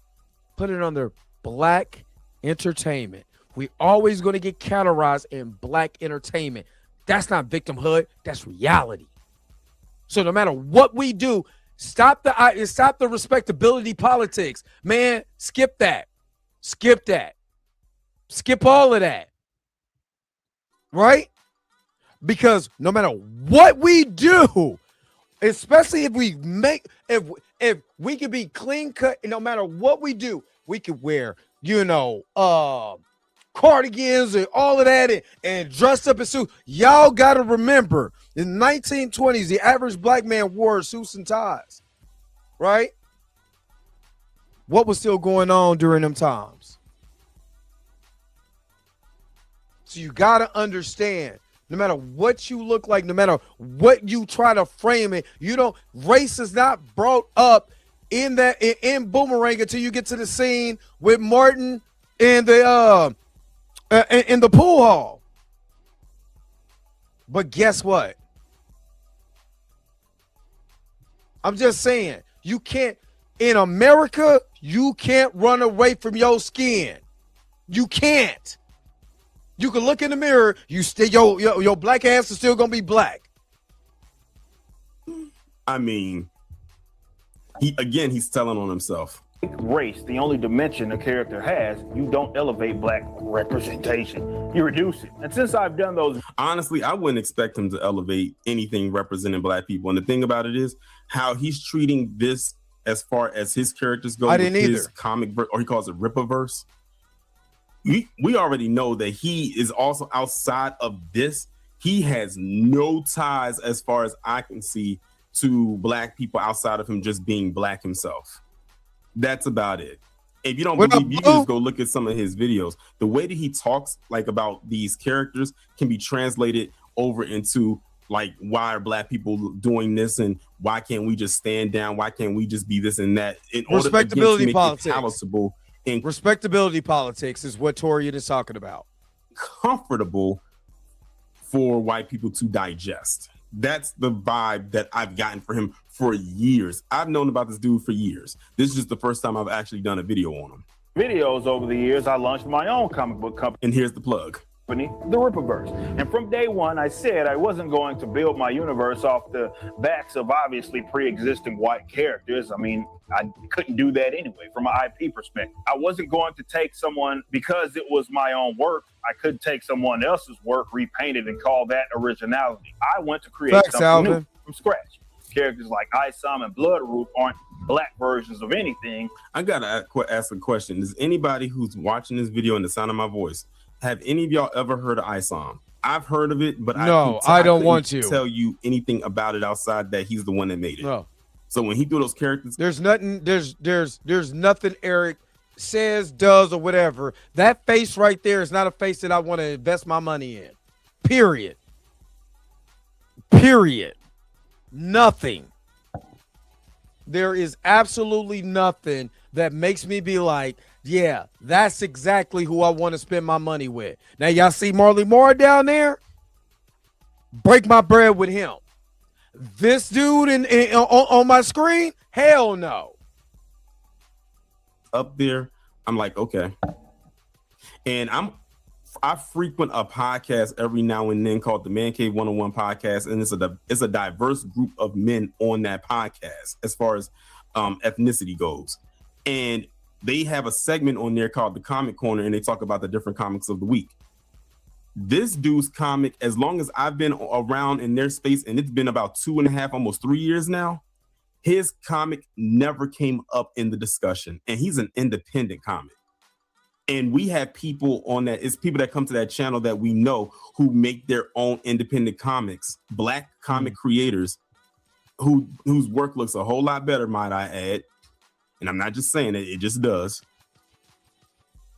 put it under black entertainment. We always going to get categorized in black entertainment. That's not victimhood. That's reality. So no matter what we do, stop the respectability politics. Man, skip that. Skip all of that. Right? Because no matter what we do, especially if we could be clean cut, no matter what we do, we could wear, cardigans and all of that and dressed up in suits. Y'all got to remember, in the 1920s, the average black man wore suits and ties, right? What was still going on during them times? So you got to understand, no matter what you look like, no matter what you try to frame it, race is not brought up in Boomerang until you get to the scene with Martin in the pool hall. But guess what? I'm just saying, in America, you can't run away from your skin. You can't. You can look in the mirror, your black ass is still gonna be black. I mean, he's telling on himself. Race, the only dimension a character has, you don't elevate black representation. You reduce it. And since I've done those... Honestly, I wouldn't expect him to elevate anything representing black people. And the thing about it is how he's treating this as far as his characters go. I didn't either. His comic, or he calls it Rippaverse. We already know that he is also outside of this. He has no ties, as far as I can see, to black people outside of him just being black himself. That's about it. If you don't believe, you can just go look at some of his videos. The way that he talks about these characters can be translated over into why are black people doing this and why can't we just stand down? Why can't we just be this and that? In order to make politics. It palatable. And respectability politics is what Torian is talking about. Comfortable for white people to digest. That's the vibe that I've gotten for him for years. I've known about this dude for years. This is just the first time I've actually done a video on him. Videos over the years, I launched my own comic book company. And here's the plug. company, the Rippaverse. And from day one, I said I wasn't going to build my universe off the backs of obviously pre-existing white characters. I mean, I couldn't do that anyway from an IP perspective. I wasn't going to take someone, because it was my own work, I couldn't take someone else's work, repaint it, and call that originality. I went to create something new from scratch. Characters like Isom and Bloodroot aren't black versions of anything. I gotta ask a question. Does anybody who's watching this video and the sound of my voice, have any of y'all ever heard of Isom? I've heard of it, but no, I don't want to tell you anything about it outside that he's the one that made it. No. So when he threw those characters, there's nothing. There's nothing Eric says, does, or whatever. That face right there is not a face that I want to invest my money in. Period. Nothing. There is absolutely nothing that makes me be like, yeah, that's exactly who I want to spend my money with. Now, y'all see Marley Moore down there? Break my bread with him. This dude on my screen? Hell no. Up there, I'm like, okay. And I frequent a podcast every now and then called the Man Cave 101 podcast, and it's a diverse group of men on that podcast as far as ethnicity goes. And they have a segment on there called the Comic Corner, and they talk about the different comics of the week. This dude's comic, as long as I've been around in their space, and it's been about 2.5, almost 3 years now, his comic never came up in the discussion, and he's an independent comic. And we have people on that. It's people that come to that channel that we know who make their own independent comics, black comic creators whose work looks a whole lot better, might I add. And I'm not just saying it just does.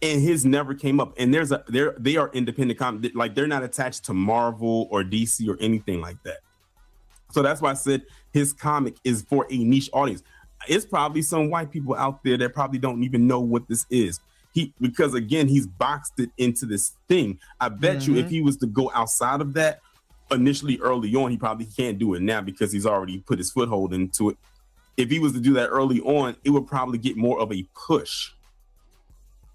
And his never came up. And they are independent comic, like they're not attached to Marvel or DC or anything like that. So that's why I said his comic is for a niche audience. It's probably some white people out there that probably don't even know what this is. Because again, he's boxed it into this thing. I bet you if he was to go outside of that initially early on, he probably can't do it now because he's already put his foothold into it. If he was to do that early on, it would probably get more of a push.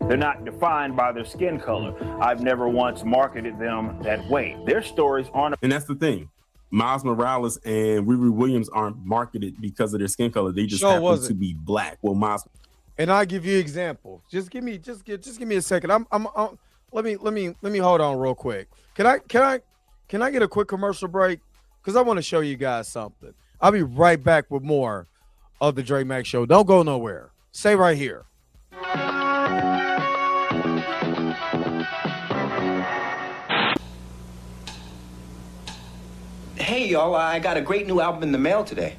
They're not defined by their skin color. I've never once marketed them that way. Their stories aren't. And that's the thing. Miles Morales and Riri Williams aren't marketed because of their skin color. They just happen to be black. Well, Miles. And I'll give you an example. Just give me a second. Let me hold on real quick. Can I get a quick commercial break? Because I want to show you guys something. I'll be right back with more of the Dre Mack Show. Don't go nowhere. Stay right here. Hey y'all, I got a great new album in the mail today.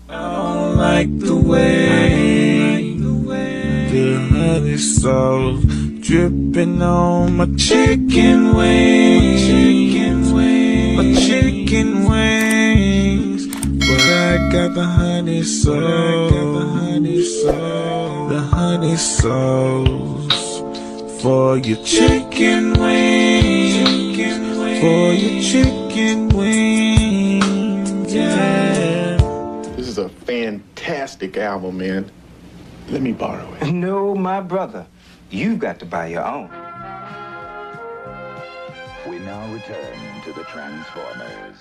I don't like the way the honey sauce dripping on my chicken wings, my chicken wings. But I got the honey sauce, the honey sauce for your chicken wings, for your chicken wings, yeah. This is a fantastic album, man. Let me borrow it. No, my brother. You've got to buy your own. We now return to the Transformers.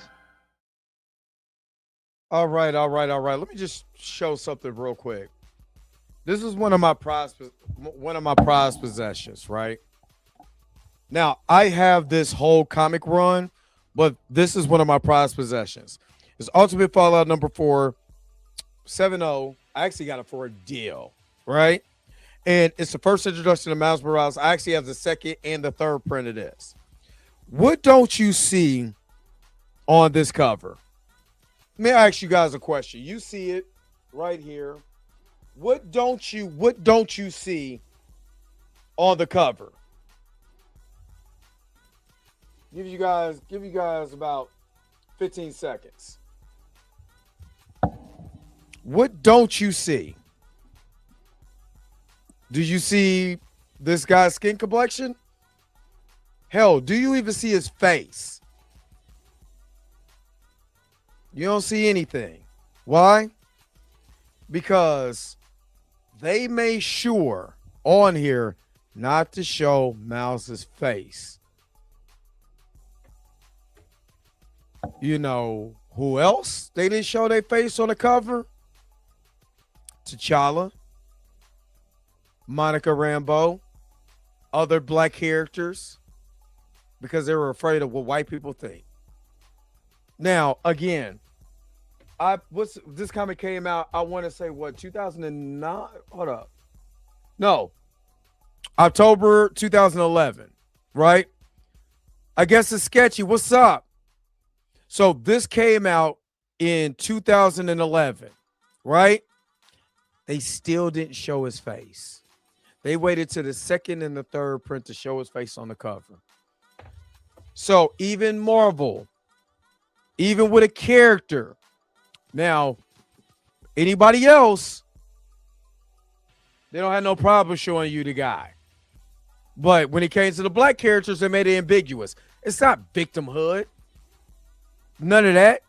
All right. Let me just show something real quick. This is one of my prized possessions, right? Now, I have this whole comic run, but this is one of my prized possessions. It's Ultimate Fallout number 470. I actually got it for a deal, right? And it's the first introduction to Miles Morales. I actually have the second and the third print of this. What don't you see on this cover? Let me ask you guys a question. You see it right here. What don't you see on the cover? Give you guys about 15 seconds. What don't you see? Do you see this guy's skin complexion? Hell, do you even see his face? You don't see anything. Why? Because they made sure on here not to show Miles's face. You know who else they didn't show their face on the cover? T'Challa, Monica Rambeau, other black characters, because they were afraid of what white people think. Now, again, this comic came out, I want to say, what, 2009? Hold up. No, October 2011, right? I guess it's sketchy. What's up? So this came out in 2011, right? They still didn't show his face. They waited to the second and the third print to show his face on the cover. So even Marvel, even with a character, now anybody else, they don't have no problem showing you the guy. But when it came to the black characters, they made it ambiguous. It's not victimhood. None of that.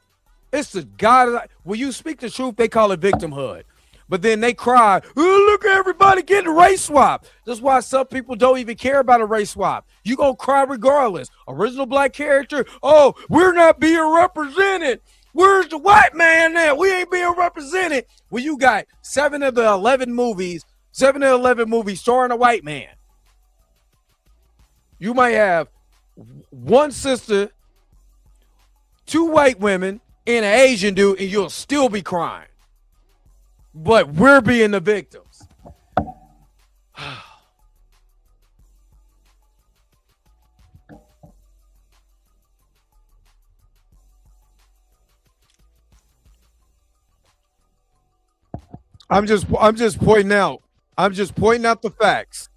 It's the God. When you speak the truth, they call it victimhood. But then they cry, oh, look at everybody getting race swap. That's why some people don't even care about a race swap. You going to cry regardless. Original black character, oh, we're not being represented. Where's the white man now? We ain't being represented. Well, you got 7 of the 11 movies starring a white man. You might have one sister, 2 white women, and an Asian dude, and you'll still be crying. But we're being the victims. I'm just pointing out. I'm just pointing out the facts.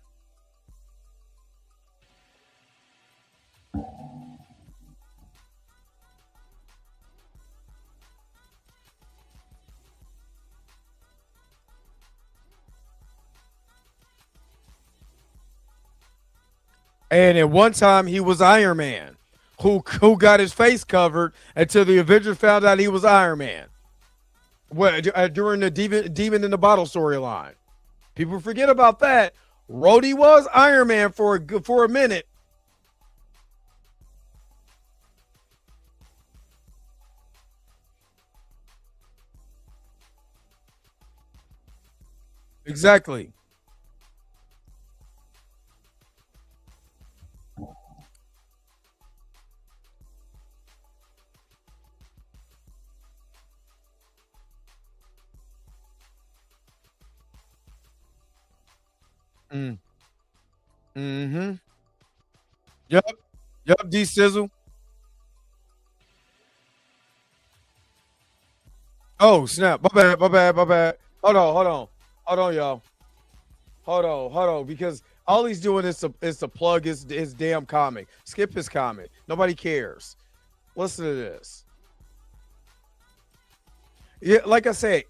And at one time, he was Iron Man, who got his face covered until the Avengers found out he was Iron Man. Well, during the Demon in the Bottle storyline. People forget about that. Rhodey was Iron Man for a minute. Exactly. Mm-hmm. Yep. Yep. D Sizzle. Oh, snap. My bad. My bad. My bad. Hold on, y'all. Hold on. Because all he's doing is to plug his damn comic. Skip his comic. Nobody cares. Listen to this. Yeah, like I said,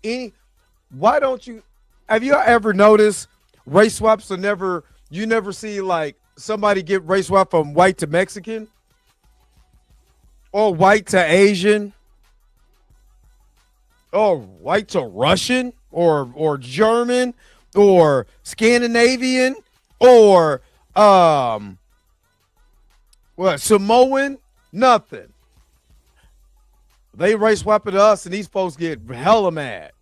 why don't you have you ever noticed race swaps are never you never see like somebody get race swap from white to Mexican or white to Asian or white to Russian or German or Scandinavian or Samoan? Nothing. They race swap at us, and these folks get hella mad.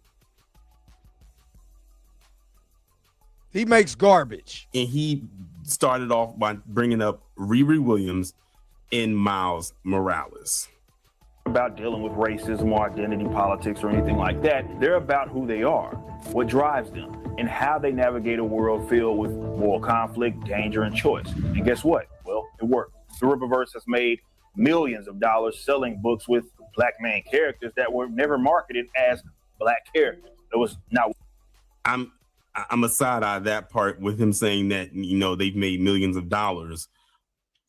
He makes garbage. And he started off by bringing up Riri Williams and Miles Morales. About dealing with racism or identity politics or anything like that. They're about who they are, what drives them, and how they navigate a world filled with moral conflict, danger, and choice. And guess what? Well, it worked. The Rippaverse has made millions of dollars selling books with black man characters that were never marketed as black characters. It was not. I'm a side eye that part with him saying that, you know, they've made millions of dollars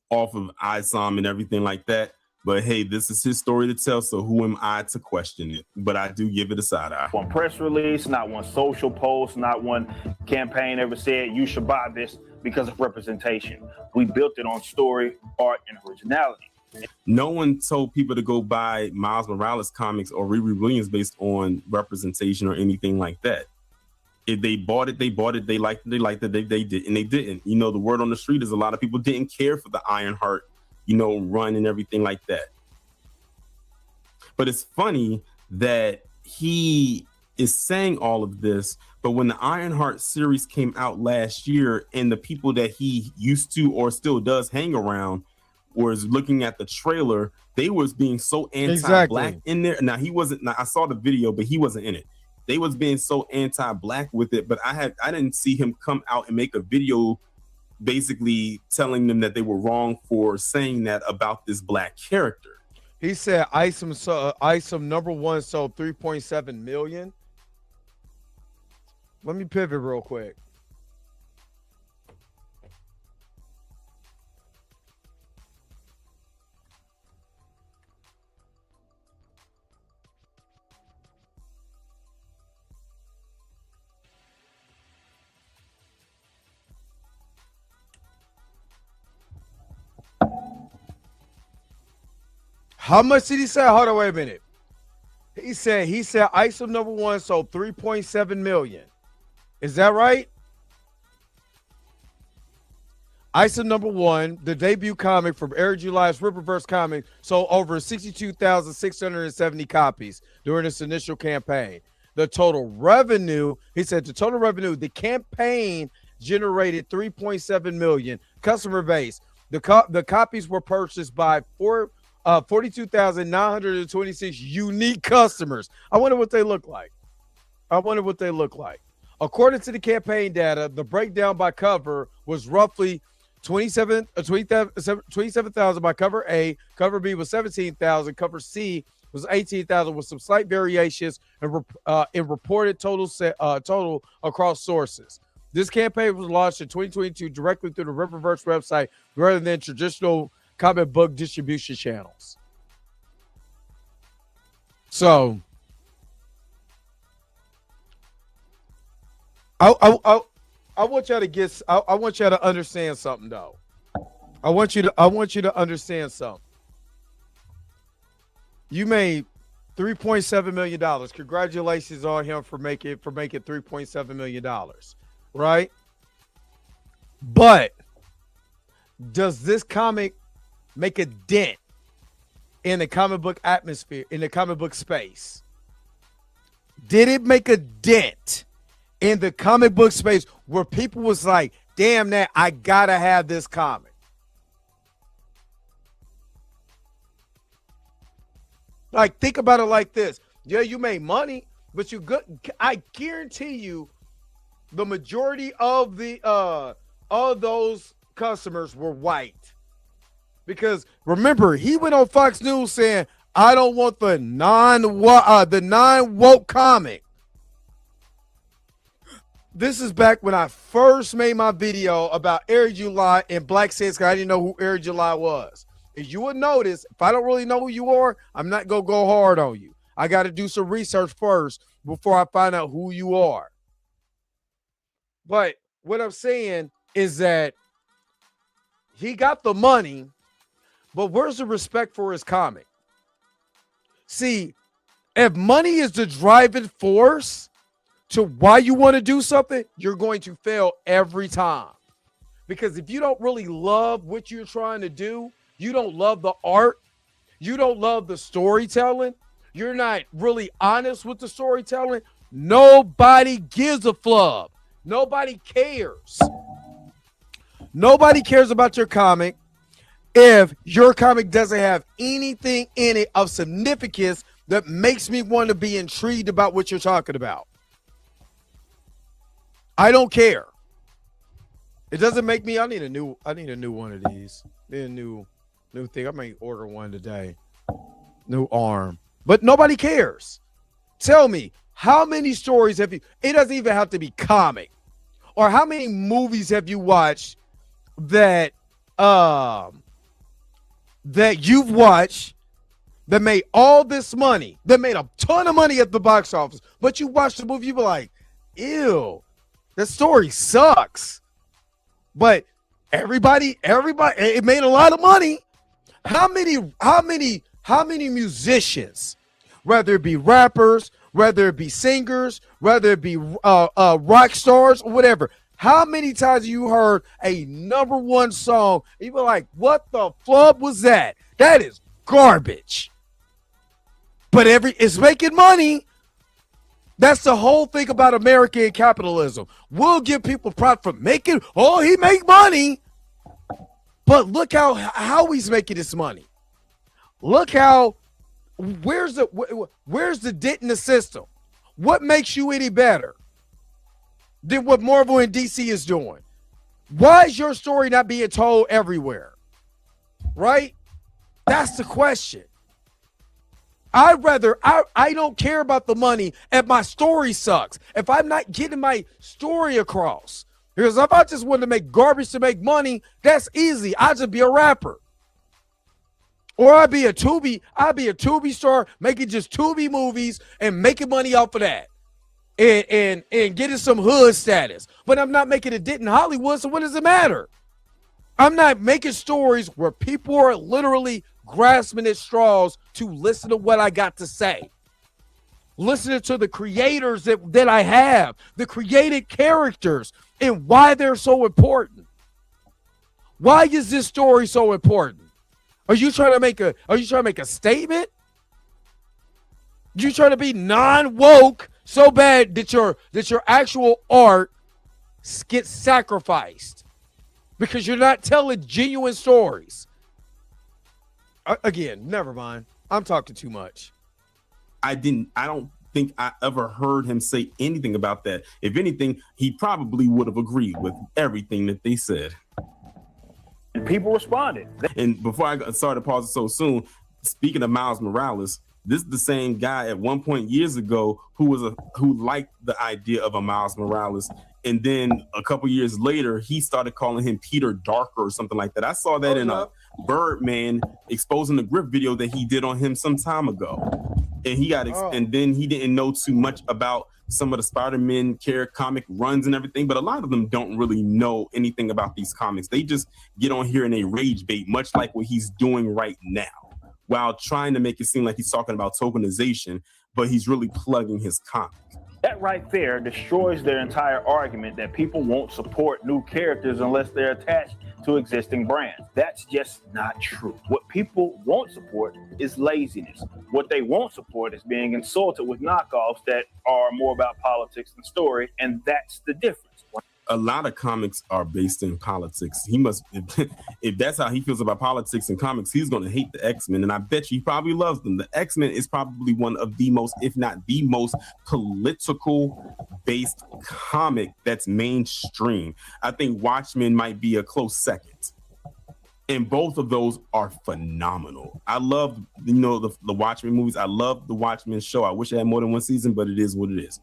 off of ISOM and everything like that. But hey, this is his story to tell, so who am I to question it? But I do give it a side eye. One press release, not one social post, not one campaign ever said you should buy this because of representation. We built it on story, art, and originality. No one told people to go buy Miles Morales comics or Riri Williams based on representation or anything like that. If they bought it, they bought it. They liked it, they did, and they didn't. You know, the word on the street is a lot of people didn't care for the Ironheart, you know, run and everything like that. But it's funny that he is saying all of this, but when the Ironheart series came out last year and the people that he used to or still does hang around was looking at the trailer, they was being so anti-black in there. Now he wasn't. Now I saw the video, but he wasn't in it. They was being so anti-black with it, but I didn't see him come out and make a video basically telling them that they were wrong for saying that about this black character. He said Isom #1 sold 3.7 million. Let me pivot real quick. How much did he say? Hold on, wait a minute. He said Isom #1 sold 3.7 million. Is that right? Isom #1, the debut comic from Eric July's Rippaverse comic, sold over 62,670 copies during its initial campaign. The total revenue, he said, the campaign generated 3.7 million. Customer base, the copies were purchased by 42,926 unique customers. I wonder what they look like. According to the campaign data, the breakdown by cover was roughly 27,000 by cover A, cover B was 17,000, cover C was 18,000 with some slight variations in reported total across sources. This campaign was launched in 2022 directly through the Rippaverse website rather than traditional comic book distribution channels. So I want y'all to get. I want y'all to understand something, though. I want you to understand something. You made $3.7 million. Congratulations on him for making $3.7 million, right? But does this comic make a dent in the comic book atmosphere, in the comic book space? Did it make a dent in the comic book space where people was like, damn, that I gotta have this comic? Like, think about it like this. Yeah, you made money, but I guarantee you the majority of those customers were white. Because remember, he went on Fox News saying, I don't want the non-woke comic. This is back when I first made my video about Eric July and Black Saints, because I didn't know who Eric July was. As you would notice, if I don't really know who you are, I'm not going to go hard on you. I got to do some research first before I find out who you are. But what I'm saying is that he got the money, but where's the respect for his comic? See, if money is the driving force to why you want to do something, you're going to fail every time. Because if you don't really love what you're trying to do, you don't love the art, you don't love the storytelling, you're not really honest with the storytelling, nobody gives a flub. Nobody cares. Nobody cares about your comic if your comic doesn't have anything in it of significance that makes me want to be intrigued about what you're talking about. I don't care. It doesn't make me. I need a new one of these. I need a new thing. I may order one today. New arm. But nobody cares. Tell me, how many stories have you? It doesn't even have to be comic. Or how many movies have you watched that you've watched that made all this money, that made a ton of money at the box office, but you watched the movie, you were like, ew, that story sucks. But everybody, it made a lot of money. How many musicians, whether it be rappers, whether it be singers, whether it be rock stars or whatever, how many times have you heard a #1 song and you were like, what the flub was that? That is garbage. but it's making money. That's the whole thing about American capitalism. We'll give people props for making, he make money. But look how he's making this money. Look how, where's the dent in the system? What makes you any better than what Marvel and DC is doing? Why is your story not being told everywhere? Right? That's the question. I don't care about the money if my story sucks. If I'm not getting my story across. Because if I just wanted to make garbage to make money, that's easy. I'd just be a rapper. Or I'd be a Tubi star making just Tubi movies and making money off of that. And getting some hood status. But I'm not making a dent in Hollywood, so what does it matter? I'm not making stories where people are literally grasping at straws to listen to what I got to say. Listening to the creators that I have, the created characters, and why they're so important. Why is this story so important? Are you trying to make a statement? You trying to be non-woke so bad that your actual art gets sacrificed because you're not telling genuine stories. Again, never mind. I'm talking too much. I don't think I ever heard him say anything about that. If anything, he probably would have agreed with everything that they said. And people responded. And before I started pausing so soon, speaking of Miles Morales, this is the same guy at one point years ago who liked the idea of a Miles Morales. And then a couple years later, he started calling him Peter Darker or something like that. I saw that in a Birdman exposing the grip video that he did on him some time ago. And he got and then he didn't know too much about some of the Spider-Man comic runs and everything, but a lot of them don't really know anything about these comics. They just get on here and they rage bait, much like what he's doing right now, while trying to make it seem like he's talking about tokenization, but he's really plugging his comic. That right there destroys their entire argument that people won't support new characters unless they're attached to existing brands. That's just not true. What people won't support is laziness. What they won't support is being insulted with knockoffs that are more about politics than story, and that's the difference. A lot of comics are based in politics. He must, if that's how he feels about politics and comics, he's going to hate the X-Men. And I bet you he probably loves them. The X-Men is probably one of the most, if not the most political based comic that's mainstream. I think Watchmen might be a close second. And both of those are phenomenal. I love, the Watchmen movies. I love the Watchmen show. I wish I had more than one season, but it is what it is.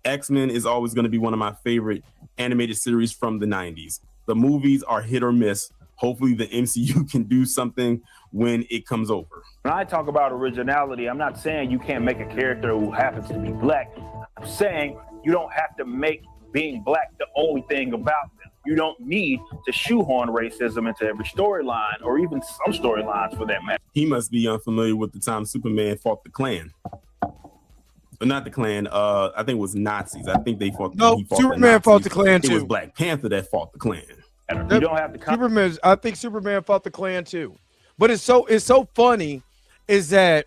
X-Men is always going to be one of my favorite animated series from the 90s. The movies are hit or miss. Hopefully the MCU can do something when it comes over. When I talk about originality, I'm not saying you can't make a character who happens to be black. I'm saying you don't have to make being black the only thing about them. You don't need to shoehorn racism into every storyline, or even some storylines for that matter. He must be unfamiliar with the time Superman fought the Klan. But not the Klan. I think it was Nazis. I think they fought. No, Superman fought the Klan too. It was Black Panther that fought the Klan. You don't have to. Superman. I think Superman fought the Klan too. But it's so funny, is that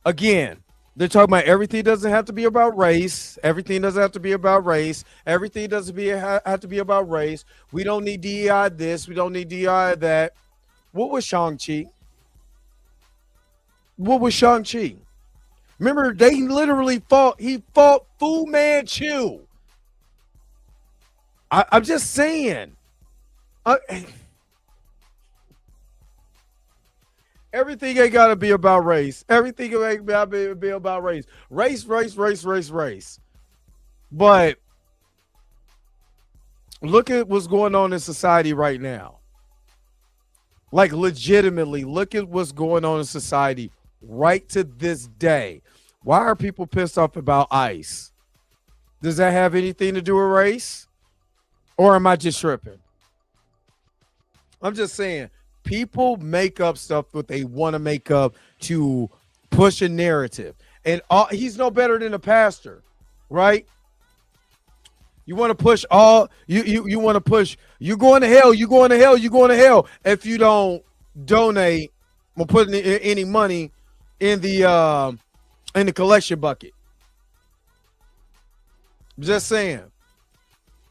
again, they're talking about everything doesn't have to be about race. Everything doesn't have to be about race. Everything doesn't have to be about race. We don't need DEI this. We don't need DEI that. What was Shang-Chi? What was Shang-Chi? Remember, they literally fought. He fought Fu Manchu. I'm just saying. Everything ain't got to be about race. Everything ain't got to be about race. Race. But look at what's going on in society right now. Like, legitimately, look at what's going on in society right to this day. Why are people pissed off about ICE? Does that have anything to do with race? Or am I just tripping? I'm just saying, people make up stuff what they want to make up to push a narrative. And he's no better than a pastor, right? You want to push you want to push, you're going to hell, you're going to hell, you're going to hell if you don't donate or put any money in the collection bucket. Just saying.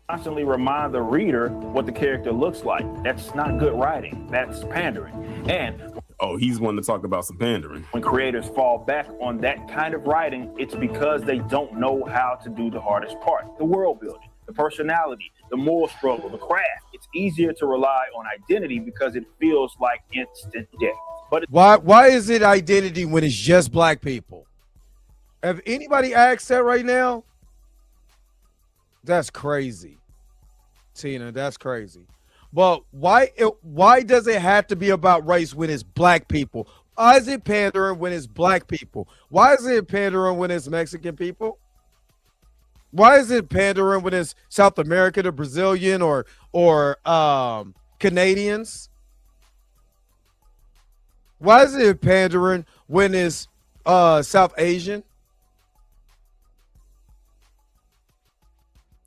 Constantly remind the reader what the character looks like. That's not good writing. That's pandering. And he's one to talk about some pandering. When creators fall back on that kind of writing, it's because they don't know how to do the hardest part, the world building, the personality, the moral struggle, the craft. It's easier to rely on identity because it feels like instant death. But why is it identity when it's just black people? Have anybody asked that right now? That's crazy, Tina. That's crazy. But why does it have to be about race when it's black people? Why is it pandering when it's black people? Why is it pandering when it's Mexican people? Why is it pandering when it's South America, the Brazilian or Canadians? Why is it pandering when it's South Asian?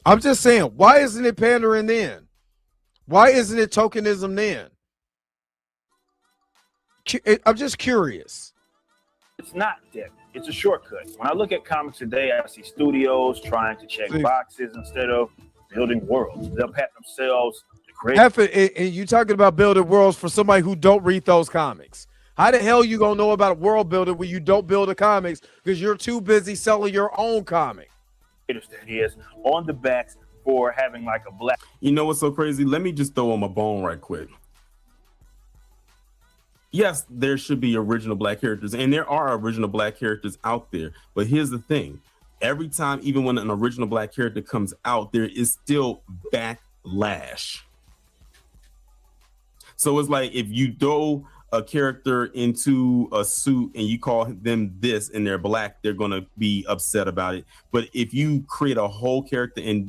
I'm just saying, why isn't it pandering then? Why isn't it tokenism then? I'm just curious. It's not death. It's a shortcut. When I look at comics today, I see studios trying to check boxes instead of building worlds. They'll pat themselves to create. And you talking about building worlds for somebody who don't read those comics. How the hell you gonna know about world building when you don't build the comics because you're too busy selling your own comic? That is on the backs for having like a black. You know what's so crazy? Let me just throw him a bone right quick. Yes, there should be original black characters, and there are original black characters out there. But here's the thing. Every time, even when an original black character comes out, there is still backlash. So it's like if you throw a character into a suit and you call them this and they're black, they're going to be upset about it. But if you create a whole character and,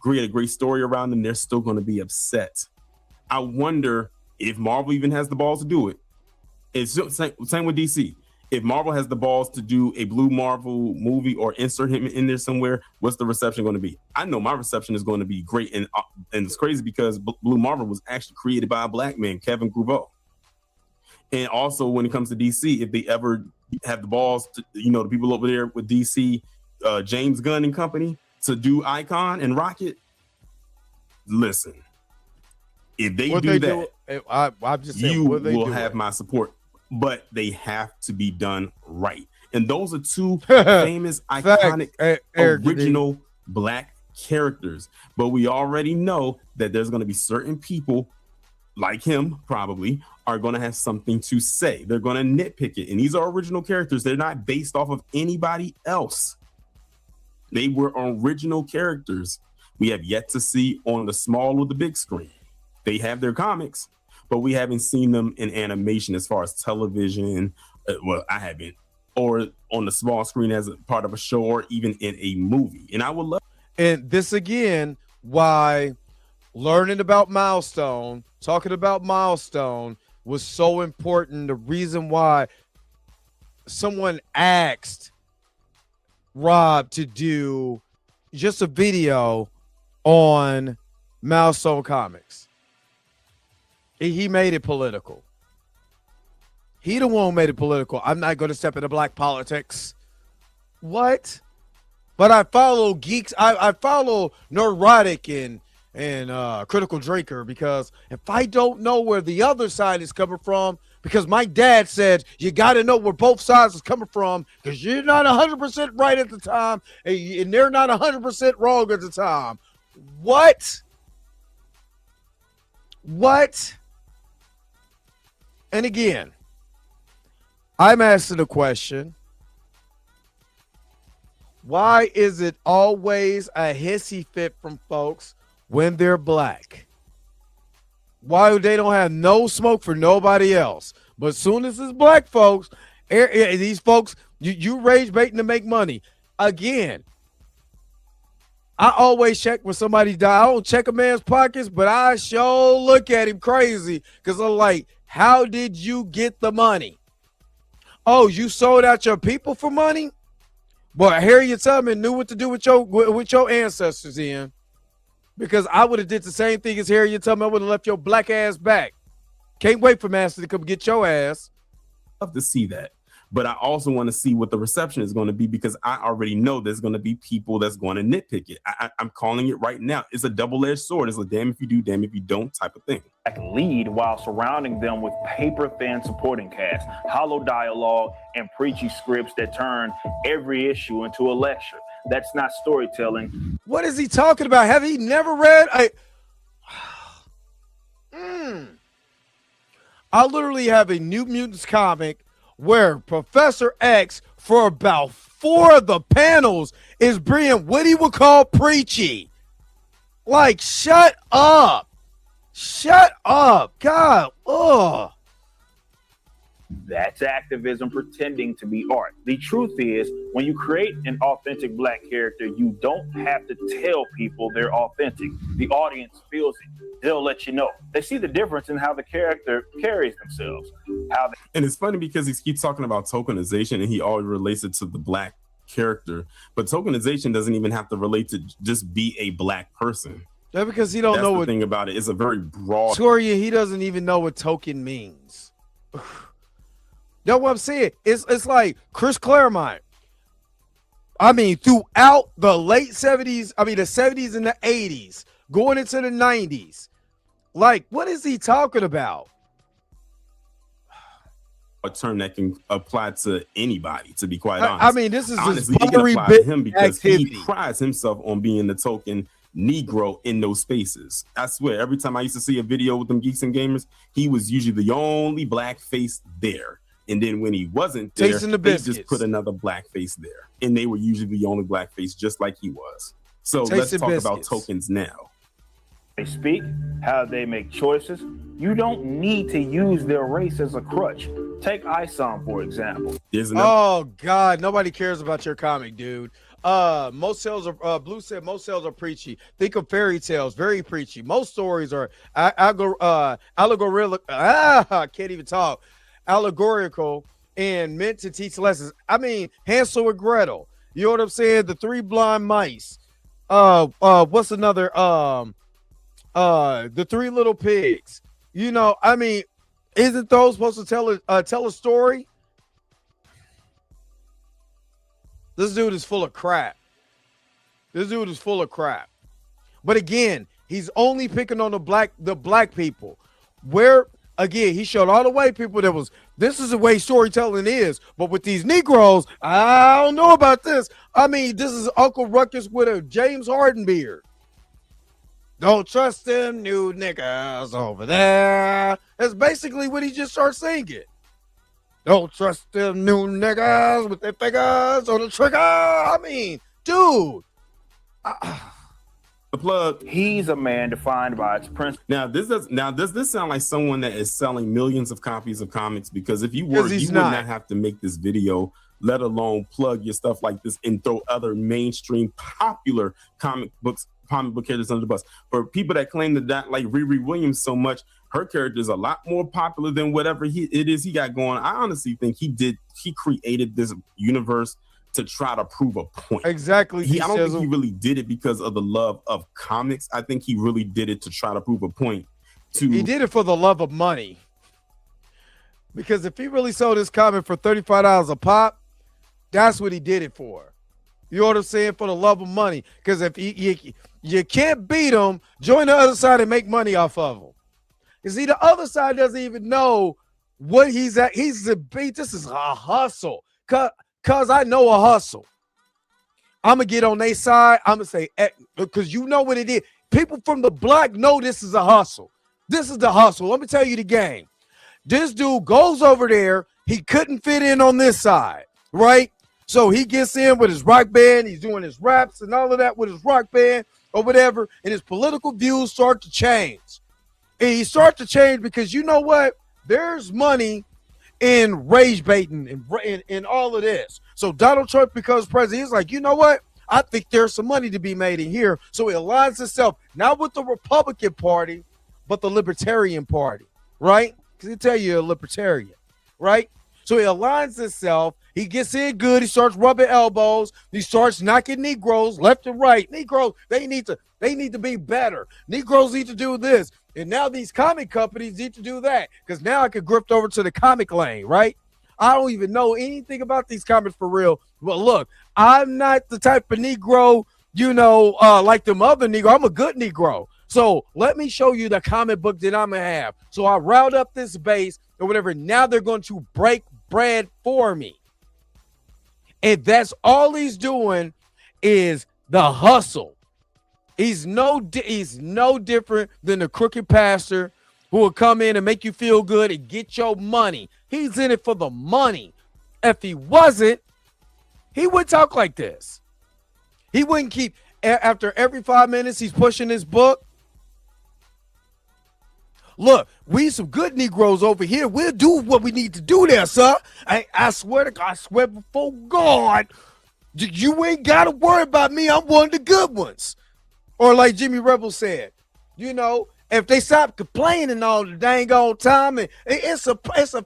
create a great story around them, they're still going to be upset. I wonder if Marvel even has the balls to do it. It's same with DC. If Marvel has the balls to do a Blue Marvel movie or insert him in there somewhere, what's the reception going to be? I know my reception is going to be great. And it's crazy because Blue Marvel was actually created by a black man, Kevin Grubau. And also when it comes to DC, if they ever have the balls to, the people over there with DC, James Gunn and company, to do Icon and Rocket, listen, if they do that, I'm just saying, you will have my support. But they have to be done right. And those are two famous, iconic, original black characters. But we already know that there's going to be certain people like him probably are going to have something to say. They're going to nitpick it. And these are original characters. They're not based off of anybody else. They were original characters we have yet to see on the small or the big screen. They have their comics, but we haven't seen them in animation as far as television. Well, I haven't. Or on the small screen as a part of a show or even in a movie. And I would love. And this again, why learning about Milestone, talking about Milestone was so important. The reason why someone asked Rob to do just a video on Milestone Comics. He made it political. He the one who made it political. I'm not going to step into black politics. What? But I follow geeks. I follow Neurotic and Critical Drinker because if I don't know where the other side is coming from, because my dad said you got to know where both sides is coming from because you're not 100% right at the time and they're not 100% wrong at the time. What? And again, I'm asking the question, why is it always a hissy fit from folks when they're black? Why they don't have no smoke for nobody else? But as soon as it's black folks, these folks, you rage baiting to make money. Again, I always check when somebody die. I don't check a man's pockets, but I sure look at him crazy because I'm like, how did you get the money? Oh, you sold out your people for money? Boy, Harriet Tubman knew what to do with your ancestors in. Because I would have did the same thing as Harriet Tubman. I would have left your black ass back. Can't wait for Master to come get your ass. Love to see that. but I also want to see what the reception is going to be because I already know there's going to be people that's going to nitpick it. I'm calling it right now. It's a double-edged sword. It's a damn if you do, damn if you don't type of thing. Lead while surrounding them with paper-thin supporting cast, hollow dialogue, and preachy scripts that turn every issue into a lecture. That's not storytelling. What is he talking about? Have he never read? I literally have a New Mutants comic where Professor X, for about 4 of the panels, is being what he would call preachy. Like, shut up. Shut up. God, ugh. That's activism pretending to be art. The truth is, when you create an authentic black character, you don't have to tell people they're authentic. The audience feels it. They'll let you know. They see the difference in how the character carries themselves. And it's funny because he keeps talking about tokenization and he always relates it to the black character. But tokenization doesn't even have to relate to just be a black person. That's because he don't know what thing about it. It's a very broad. Toria, he doesn't even know what token means. That's what I'm saying. It's like Chris Claremont. I mean, throughout the late 70s, the 70s and the 80s, going into the 90s. Like, what is he talking about? A term that can apply to anybody, to be quite honest. I mean, this is honestly, he can apply to him because he prides himself on being the token Negro in those spaces. I swear, every time I used to see a video with them Geeks and Gamers, he was usually the only black face there. And then when he wasn't there, they just put another black face there. And they were usually the only black face, just like he was. So let's talk about tokens now. They speak, how they make choices. You don't need to use their race as a crutch. Take Isom, for example. Oh, God. Nobody cares about your comic, dude. Most sales are Blue said most sales are preachy. Think of fairy tales, very preachy. Most stories are allegorical. I can't even talk. Allegorical and meant to teach lessons. I mean, Hansel and Gretel. You know what I'm saying? The 3 blind mice. What's another? The 3 little pigs. You know, I mean, isn't those supposed to tell a story? This dude is full of crap. But again, he's only picking on the black people. Where again, he showed all the white people this is the way storytelling is. But with these Negroes, I don't know about this. I mean, this is Uncle Ruckus with a James Harden beard. Don't trust them new niggas over there. That's basically what he just started singing. Don't trust them new niggas with their fingers on the trigger. I mean, dude. The plug. He's a man defined by its principles. Now, does this sound like someone that is selling millions of copies of comics? Because if you were, you would not have to make this video, let alone plug your stuff like this and throw other mainstream popular comic book characters under the bus. For people that claim that like Riri Williams so much, her character is a lot more popular than whatever it is he got going. I honestly think he created this universe to try to prove a point. Exactly. I don't think he really did it because of the love of comics. I think he really did it to try to prove a point. He did it for the love of money. Because if he really sold his comic for $35 a pop, that's what he did it for. You know what I'm saying? For the love of money. Because if you can't beat him, join the other side and make money off of him. You see, the other side doesn't even know what he's at. This is a hustle. Cause I know a hustle. I'm going to get on their side. I'm going to say, because you know what it is. People from the block know this is a hustle. This is the hustle. Let me tell you the game. This dude goes over there. He couldn't fit in on this side, right? So he gets in with his rock band. He's doing his raps and all of that with his rock band or whatever. And his political views start to change. And he starts to change because you know what? There's money in rage baiting and all of this. So Donald Trump becomes president. He's like, you know what? I think there's some money to be made in here. So he aligns himself not with the Republican Party, but the Libertarian Party, right? Because he tell you you're a libertarian, right? So he aligns himself. He gets in good. He starts rubbing elbows. He starts knocking Negroes left and right. Negroes, they need to be better. Negroes need to do this. And now these comic companies need to do that. Because now I could grift over to the comic lane, right? I don't even know anything about these comments for real. But look, I'm not the type of Negro, like them other Negro. I'm a good Negro. So let me show you the comic book that I'm going to have. So I route up this base or whatever. Now they're going to break bread for me. And that's all he's doing is the hustle. He's no different than the crooked pastor who will come in and make you feel good and get your money. He's in it for the money. If he wasn't, he wouldn't talk like this. He wouldn't keep, after every 5 minutes, he's pushing his book. Look, we some good Negroes over here. We'll do what we need to do there, sir. I swear to God, I swear before God, you ain't got to worry about me. I'm one of the good ones. Or like Jimmy Rebel said, if they stop complaining all the dang old time, it's a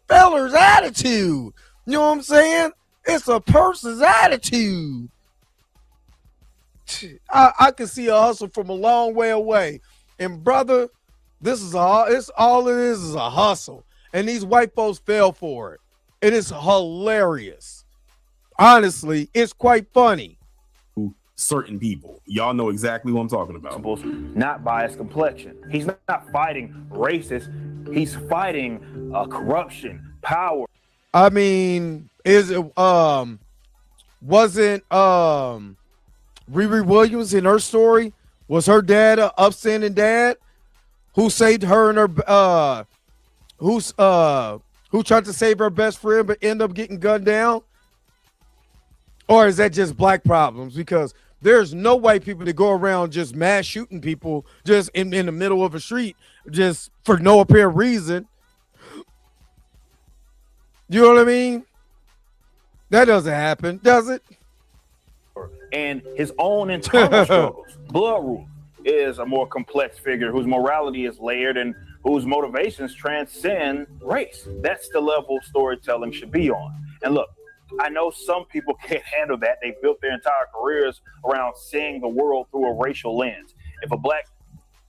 feller's attitude. You know what I'm saying? It's a person's attitude. I can see a hustle from a long way away. And brother, it's all it is a hustle. And these white folks fell for it. It is hilarious. Honestly, it's quite funny. Certain people. Y'all know exactly what I'm talking about. Not by his complexion. He's not fighting racist. He's fighting corruption, power. I mean, wasn't Riri Williams in her story? Was her dad an upstanding dad who saved her and her who tried to save her best friend but ended up getting gunned down? Or is that just black problems? Because there's no white people that go around just mass shooting people just in the middle of a street just for no apparent reason. You know what I mean? That doesn't happen, does it? And his own internal struggles. Bloodroot is a more complex figure whose morality is layered and whose motivations transcend race. That's the level storytelling should be on. And look, I know some people can't handle that. They built their entire careers around seeing the world through a racial lens.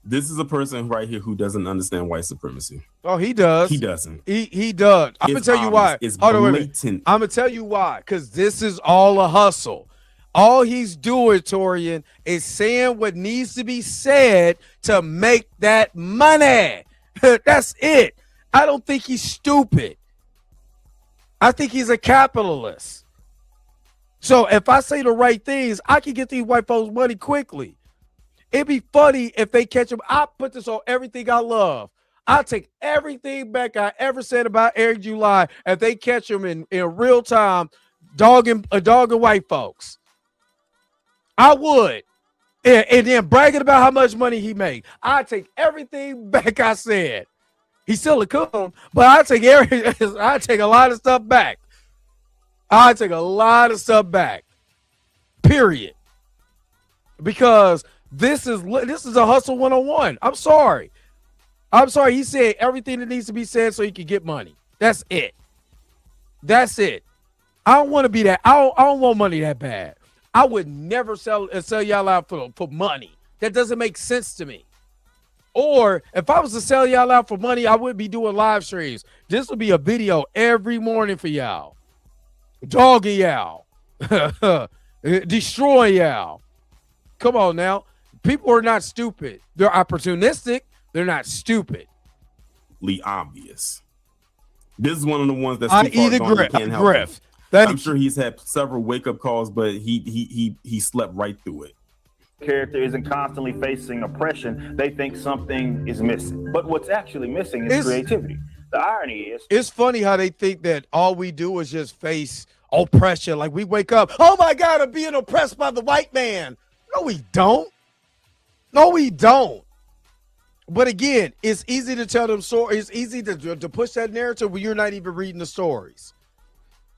This is a person right here who doesn't understand white supremacy. Oh, he does. He doesn't. He does. I'm going to tell you why. It's blatant. I'm going to tell you why. Because this is all a hustle. All he's doing, Torian, is saying what needs to be said to make that money. That's it. I don't think he's stupid. I think he's a capitalist. So if I say the right things, I can get these white folks money quickly. It'd be funny if they catch him. I put this on everything I love. I'll take everything back I ever said about Eric July if they catch him in real time dogging white folks. I would. And then bragging about how much money he made. I take everything back I said. He's still a coon, but I take a lot of stuff back. I take a lot of stuff back. Period. Because this is a hustle 101. I'm sorry. He said everything that needs to be said so he can get money. That's it. That's it. I don't want to be that. I don't want money that bad. I would never sell y'all out for money. That doesn't make sense to me. Or if I was to sell y'all out for money, I would be doing live streams. This would be a video every morning for y'all. Dogging y'all. Destroy y'all. Come on now. People are not stupid. They're opportunistic. They're not stupid. Obvious. This is one of the ones that's I eat a griff. I'm sure he's had several wake-up calls, but he slept right through it. Character isn't constantly facing oppression. They think something is missing. But what's actually missing is creativity. The irony is, it's funny how they think that all we do is just face oppression. Like we wake up, oh my God, I'm being oppressed by the white man. No, we don't. No, we don't. But again, it's easy to tell them stories. It's easy to push that narrative when you're not even reading the stories.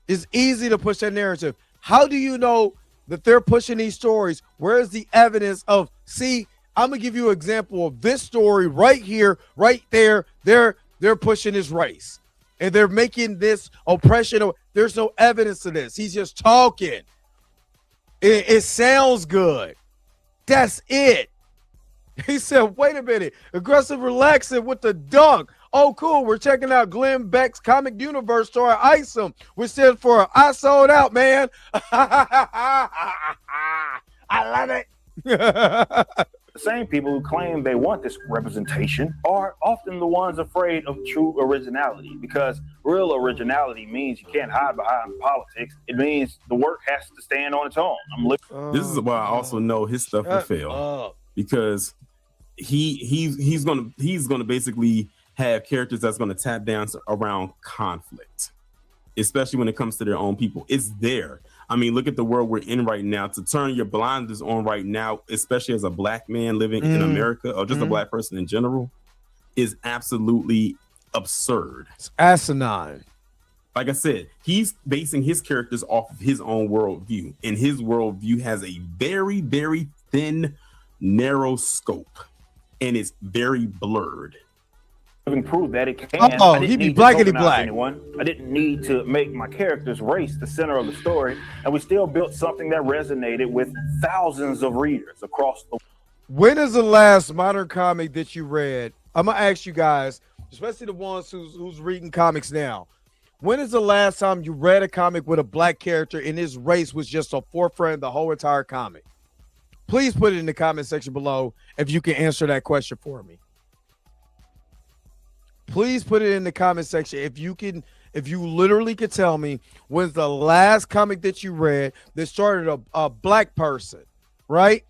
It's easy to push that narrative. How do you know that they're pushing these stories? Where's the evidence of, see, I'm going to give you an example of this story right here, right there. They're pushing this race. And they're making this oppression. There's no evidence of this. He's just talking. It sounds good. That's it. He said, wait a minute. Aggressive relaxing with the dunk. Oh, cool. We're checking out Glenn Beck's Comic Universe story, Isom, which stands for I sold out, man. I love it. The same people who claim they want this representation are often the ones afraid of true originality, because real originality means you can't hide behind politics. It means the work has to stand on its own. This is why I also know his stuff will fail, because he's gonna basically have characters that's gonna tap dance around conflict, especially when it comes to their own people. It's there. I mean, look at the world we're in right now. To turn your blinders on right now, especially as a black man living in America, or just a black person in general, is absolutely absurd. It's asinine. Like I said, he's basing his characters off of his own worldview, and his worldview has a very, very thin, narrow scope, and it's very blurred. Prove that it can. Oh, he be blackity black. Anyone. I didn't need to make my character's race the center of the story, and we still built something that resonated with thousands of readers across the. When is the last modern comic that you read? I'm gonna ask you guys, especially the ones who's reading comics now. When is the last time you read a comic with a black character and his race was just a forefront of the whole entire comic? Please put it in the comment section below if you can answer that question for me. Please put it in the comment section if you literally could tell me when's the last comic that you read that started a black person, right?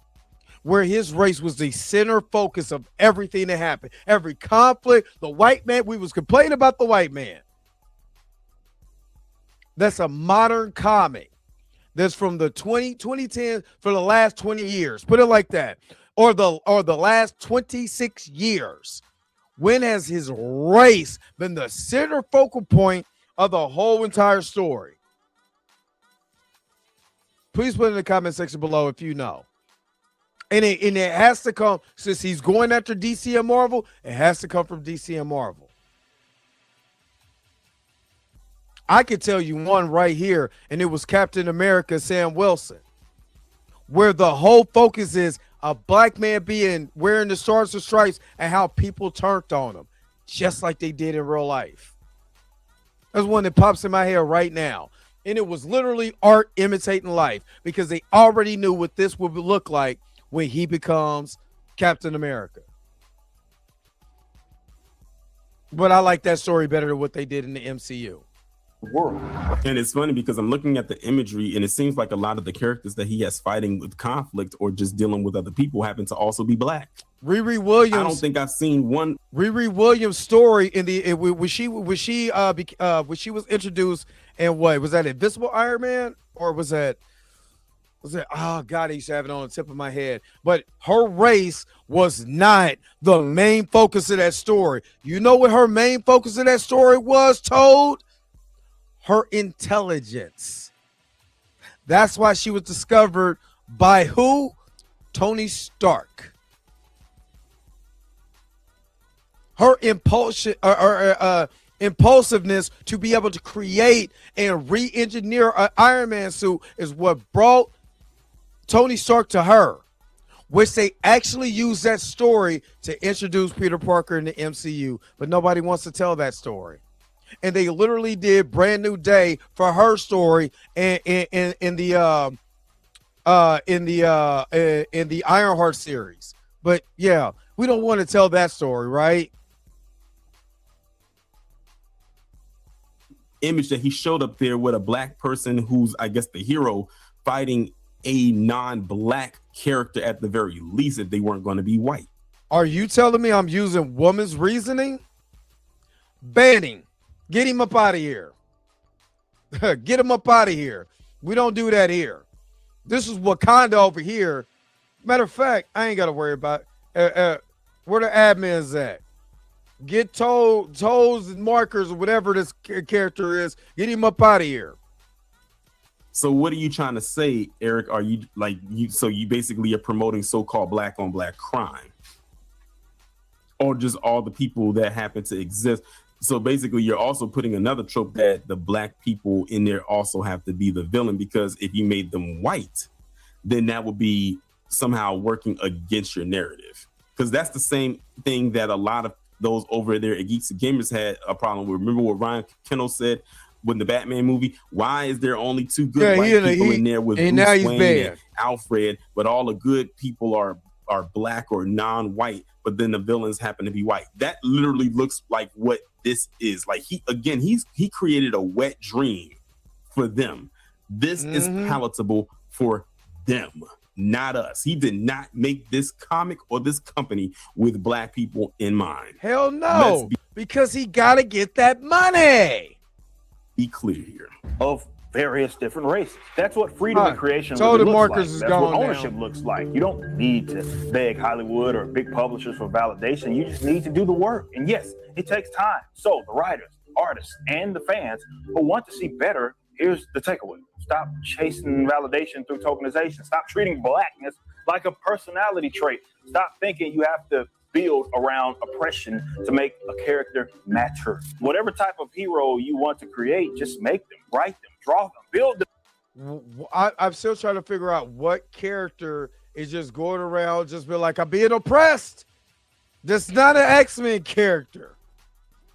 Where his race was the center focus of everything that happened. Every conflict, the white man, we was complaining about the white man. That's a modern comic. That's from the 2010 for the last 20 years. Put it like that. Or the last 26 years. When has his race been the center focal point of the whole entire story? Please put it in the comment section below if you know. And it has to come, since he's going after DC and Marvel, it has to come from DC and Marvel. I could tell you one right here, and it was Captain America, Sam Wilson, where the whole focus is a black man being wearing the stars and stripes and how people turned on him, just like they did in real life. That's one that pops in my head right now. And it was literally art imitating life, because they already knew what this would look like when he becomes Captain America. But I like that story better than what they did in the MCU. World. And it's funny because I'm looking at the imagery, and it seems like a lot of the characters that he has fighting with conflict or just dealing with other people happen to also be black. Riri Williams. I don't think I've seen one. Riri Williams' story in the when she was introduced, and what was that, Invisible Iron Man, or was it? Oh God, I used to have it on the tip of my head. But her race was not the main focus of that story. You know what her main focus of that story was, Toad? Her intelligence. That's why she was discovered by who? Tony Stark. Her impulsiveness to be able to create and re-engineer an Iron Man suit is what brought Tony Stark to her, which they actually used that story to introduce Peter Parker in the MCU, but nobody wants to tell that story. And they literally did Brand New Day for her story in the Ironheart series. But yeah, we don't want to tell that story, right? Image that he showed up there with a black person who's, I guess, the hero fighting a non-black character at the very least, if they weren't going to be white. Are you telling me I'm using woman's reasoning? Banning. Get him up out of here. Get him up out of here. We don't do that here. This is Wakanda over here. Matter of fact, I ain't got to worry about where the admins at. Get toes and markers or whatever this character is. Get him up out of here. So what are you trying to say, Eric? Are you so you basically are promoting so-called black on black crime, or just all the people that happen to exist? So basically, you're also putting another trope that the black people in there also have to be the villain, because if you made them white, then that would be somehow working against your narrative. Because that's the same thing that a lot of those over there at Geeks and Gamers had a problem with. Remember what Ryan Kendall said when the Batman movie? Why is there only two good white people in there with Bruce Wayne and Alfred, but all the good people are black or non-white, but then the villains happen to be white? That literally looks like what this is. Like he created a wet dream for them. This is palatable for them, not us. He did not make this comic or this company with black people in mind. Hell no, because he got to get that money. Be clear here. Of various different races. That's what freedom of creation so really the looks markers like. is That's going what ownership down. looks like. You don't need to beg Hollywood or big publishers for validation. You just need to do the work. And yes, it takes time. So the writers, artists, and the fans who want to see better, here's the takeaway. Stop chasing validation through tokenization. Stop treating blackness like a personality trait. Stop thinking you have to build around oppression to make a character matter. Whatever type of hero you want to create, just make them, write them, draw them, build them. I'm still trying to figure out what character is just going around just be like, I'm being oppressed. That's not an X-Men character.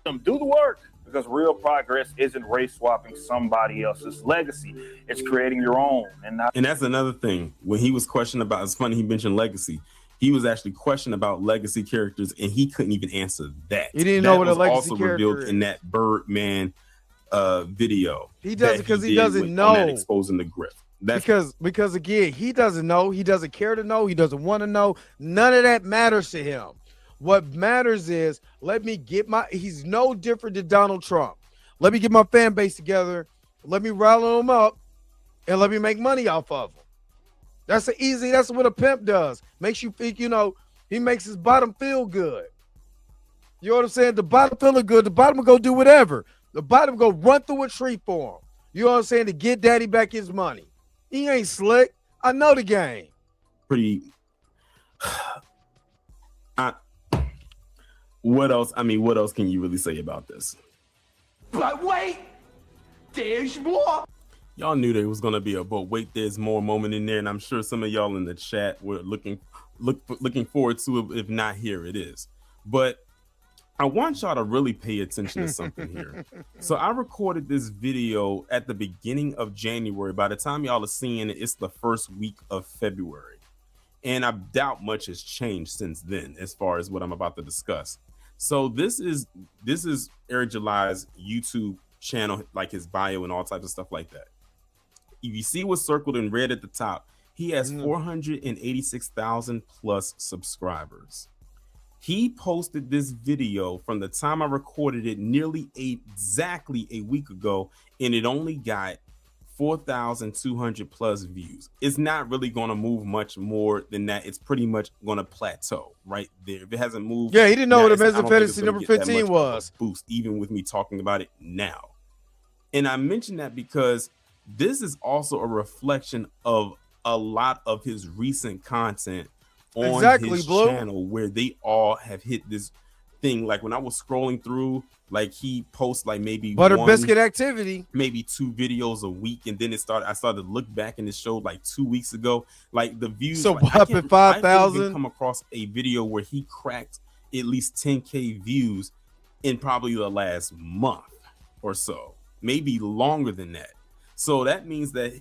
Do the work. Because real progress isn't race swapping somebody else's legacy. It's creating your own. And that's another thing. When he was questioned about, it's funny he mentioned legacy. He was actually questioned about legacy characters, and he couldn't even answer that. He didn't know what a legacy also character revealed is. in that Birdman video. He doesn't because he doesn't know. Exposing the grift. Because again, he doesn't know. He doesn't care to know. He doesn't want to know. None of that matters to him. What matters is he's no different than Donald Trump. Let me get my fan base together. Let me rally them up and let me make money off of them. That's what a pimp does. Makes you think, he makes his bottom feel good. You know what I'm saying? The bottom feeling good. The bottom will go do whatever. The bottom will go run through a tree for him. You know what I'm saying? To get daddy back his money. He ain't slick. I know the game. What else? I mean, what else can you really say about this? But wait, there's more. Y'all knew there was gonna be a but wait, there's more moment in there, and I'm sure some of y'all in the chat were looking forward to it. If not, here it is. But I want y'all to really pay attention to something here. So I recorded this video at the beginning of January. By the time y'all are seeing it, it's the first week of February. And I doubt much has changed since then as far as what I'm about to discuss. So this is Eric July's YouTube channel, like his bio and all types of stuff like that. If you see what's circled in red at the top, he has 486,000 plus subscribers. He posted this video from the time I recorded it nearly exactly a week ago, and it only got 4,200 plus views. It's not really going to move much more than that. It's pretty much going to plateau right there. If it hasn't moved, yeah, he didn't know what Amazing Fantasy number 15 was. Boost, even with me talking about it now. And I mentioned that because this is also a reflection of a lot of his recent content on his channel, where they all have hit this thing. Like when I was scrolling through, like he posts like maybe Butter Biscuit activity, maybe 2 videos a week, and then I started to look back, and it showed like 2 weeks ago, like the views. So like, up at 5,000. Come across a video where he cracked at least 10K views in probably the last month or so, maybe longer than that. So that means that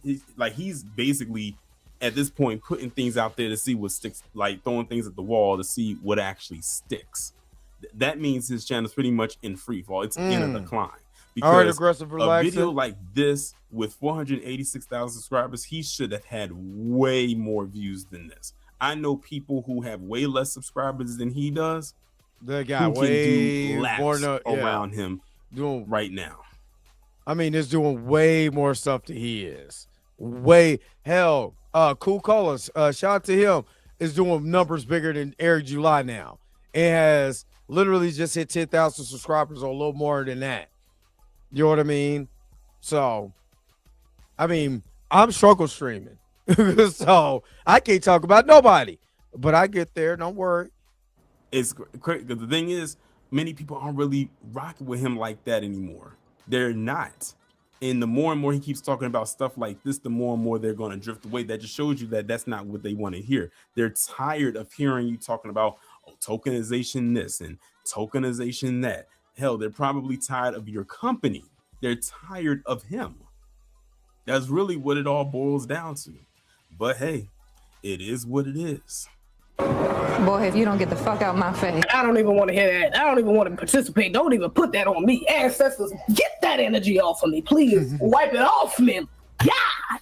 he's basically at this point putting things out there to see what sticks, like throwing things at the wall to see what actually sticks. That means his channel is pretty much in free fall. It's in a decline. Because a video like this with 486,000 subscribers, he should have had way more views than this. I know people who have way less subscribers than he does. They got way more around him doing right now. I mean, it's doing way more stuff than he is. Cool Callers, shout out to him, is doing numbers bigger than Eric July now. It has literally just hit 10,000 subscribers or a little more than that. You know what I mean? So, I mean, I'm struggle streaming. So, I can't talk about nobody. But I get there, don't worry. It's great. The thing is, many people aren't really rocking with him like that anymore. They're not. And the more and more he keeps talking about stuff like this, the more and more they're going to drift away. That just shows you that that's not what they want to hear. They're tired of hearing you talking about tokenization this and tokenization that. Hell, they're probably tired of your company. They're tired of him. That's really what it all boils down to. But hey, it is what it is. Boy, if you don't get the fuck out my face. I don't even want to hear that. I don't even want to participate. Don't even put that on me. Ancestors, get that energy off of me. Please wipe it off me. God!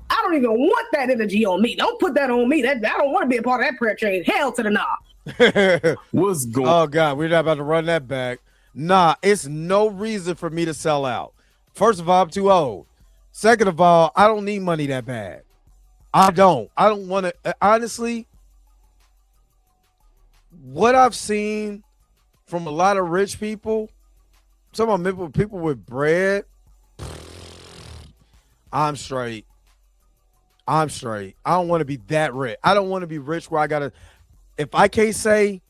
I don't even want that energy on me. Don't put that on me. I don't want to be a part of that prayer chain. Hell to the nah. What's going on? Oh, God, we're not about to run that back. Nah, it's no reason for me to sell out. First of all, I'm too old. Second of all, I don't need money that bad. I don't want to. Honestly, what I've seen from a lot of rich people, some of them people with bread, I'm straight. I don't want to be that rich. I don't want to be rich where I got to, if I can't say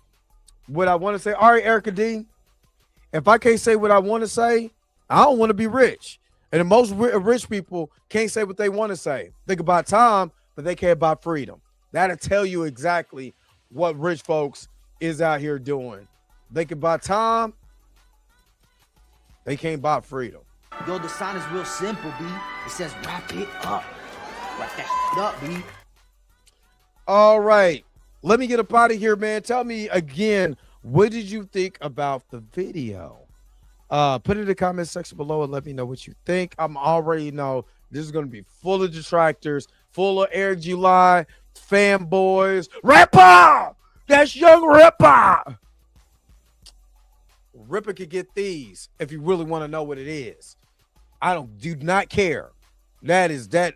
what I want to say, all right, Erica D, if I can't say what I want to say, I don't want to be rich. And most rich people can't say what they want to say. Think about time, but they can't buy freedom. That'll tell you exactly what rich folks is out here doing. They can buy time. They can't buy freedom. Yo, the sign is real simple, B. It says wrap it up. Wrap that shit up, B. All right. Let me get up out of here, man. Tell me again, what did you think about the video? Put it in the comment section below and let me know what you think. I'm already know this is going to be full of detractors, full of Eric July, fanboys. Ripper! That's young Ripper! Ripper could get these if you really want to know what it is. I do not care. That is that.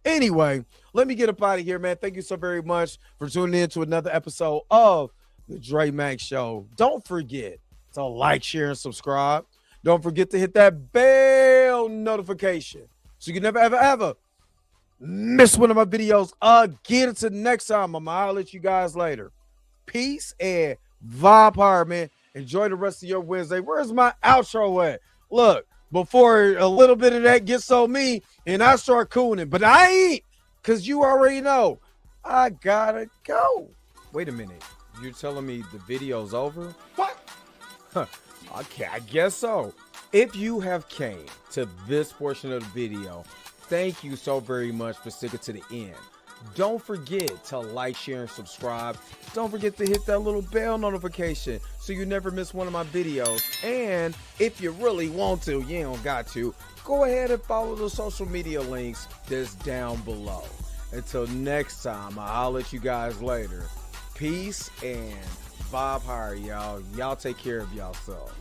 Anyway, let me get up out of here, man. Thank you so very much for tuning in to another episode of the Dre Max Show. Don't forget to like, share, and subscribe. Don't forget to hit that bell notification so you can never, ever, ever miss one of my videos again. Until next time, I'll holler at you guys later. Peace and vibe power, man. Enjoy the rest of your Wednesday. Where's my outro at? Look, before a little bit of that gets on me and I start cooning, but I ain't, because you already know I gotta go. Wait a minute. You're telling me the video's over? What? Okay, I guess so. If you have came to this portion of the video, thank you so very much for sticking to the end. Don't forget to like, share, and subscribe. Don't forget to hit that little bell notification so you never miss one of my videos. And if you really want to, you don't got to, go ahead and follow the social media links that's down below. Until next time, I'll let you guys later. Peace and vibe higher, y'all. Y'all take care of yourself.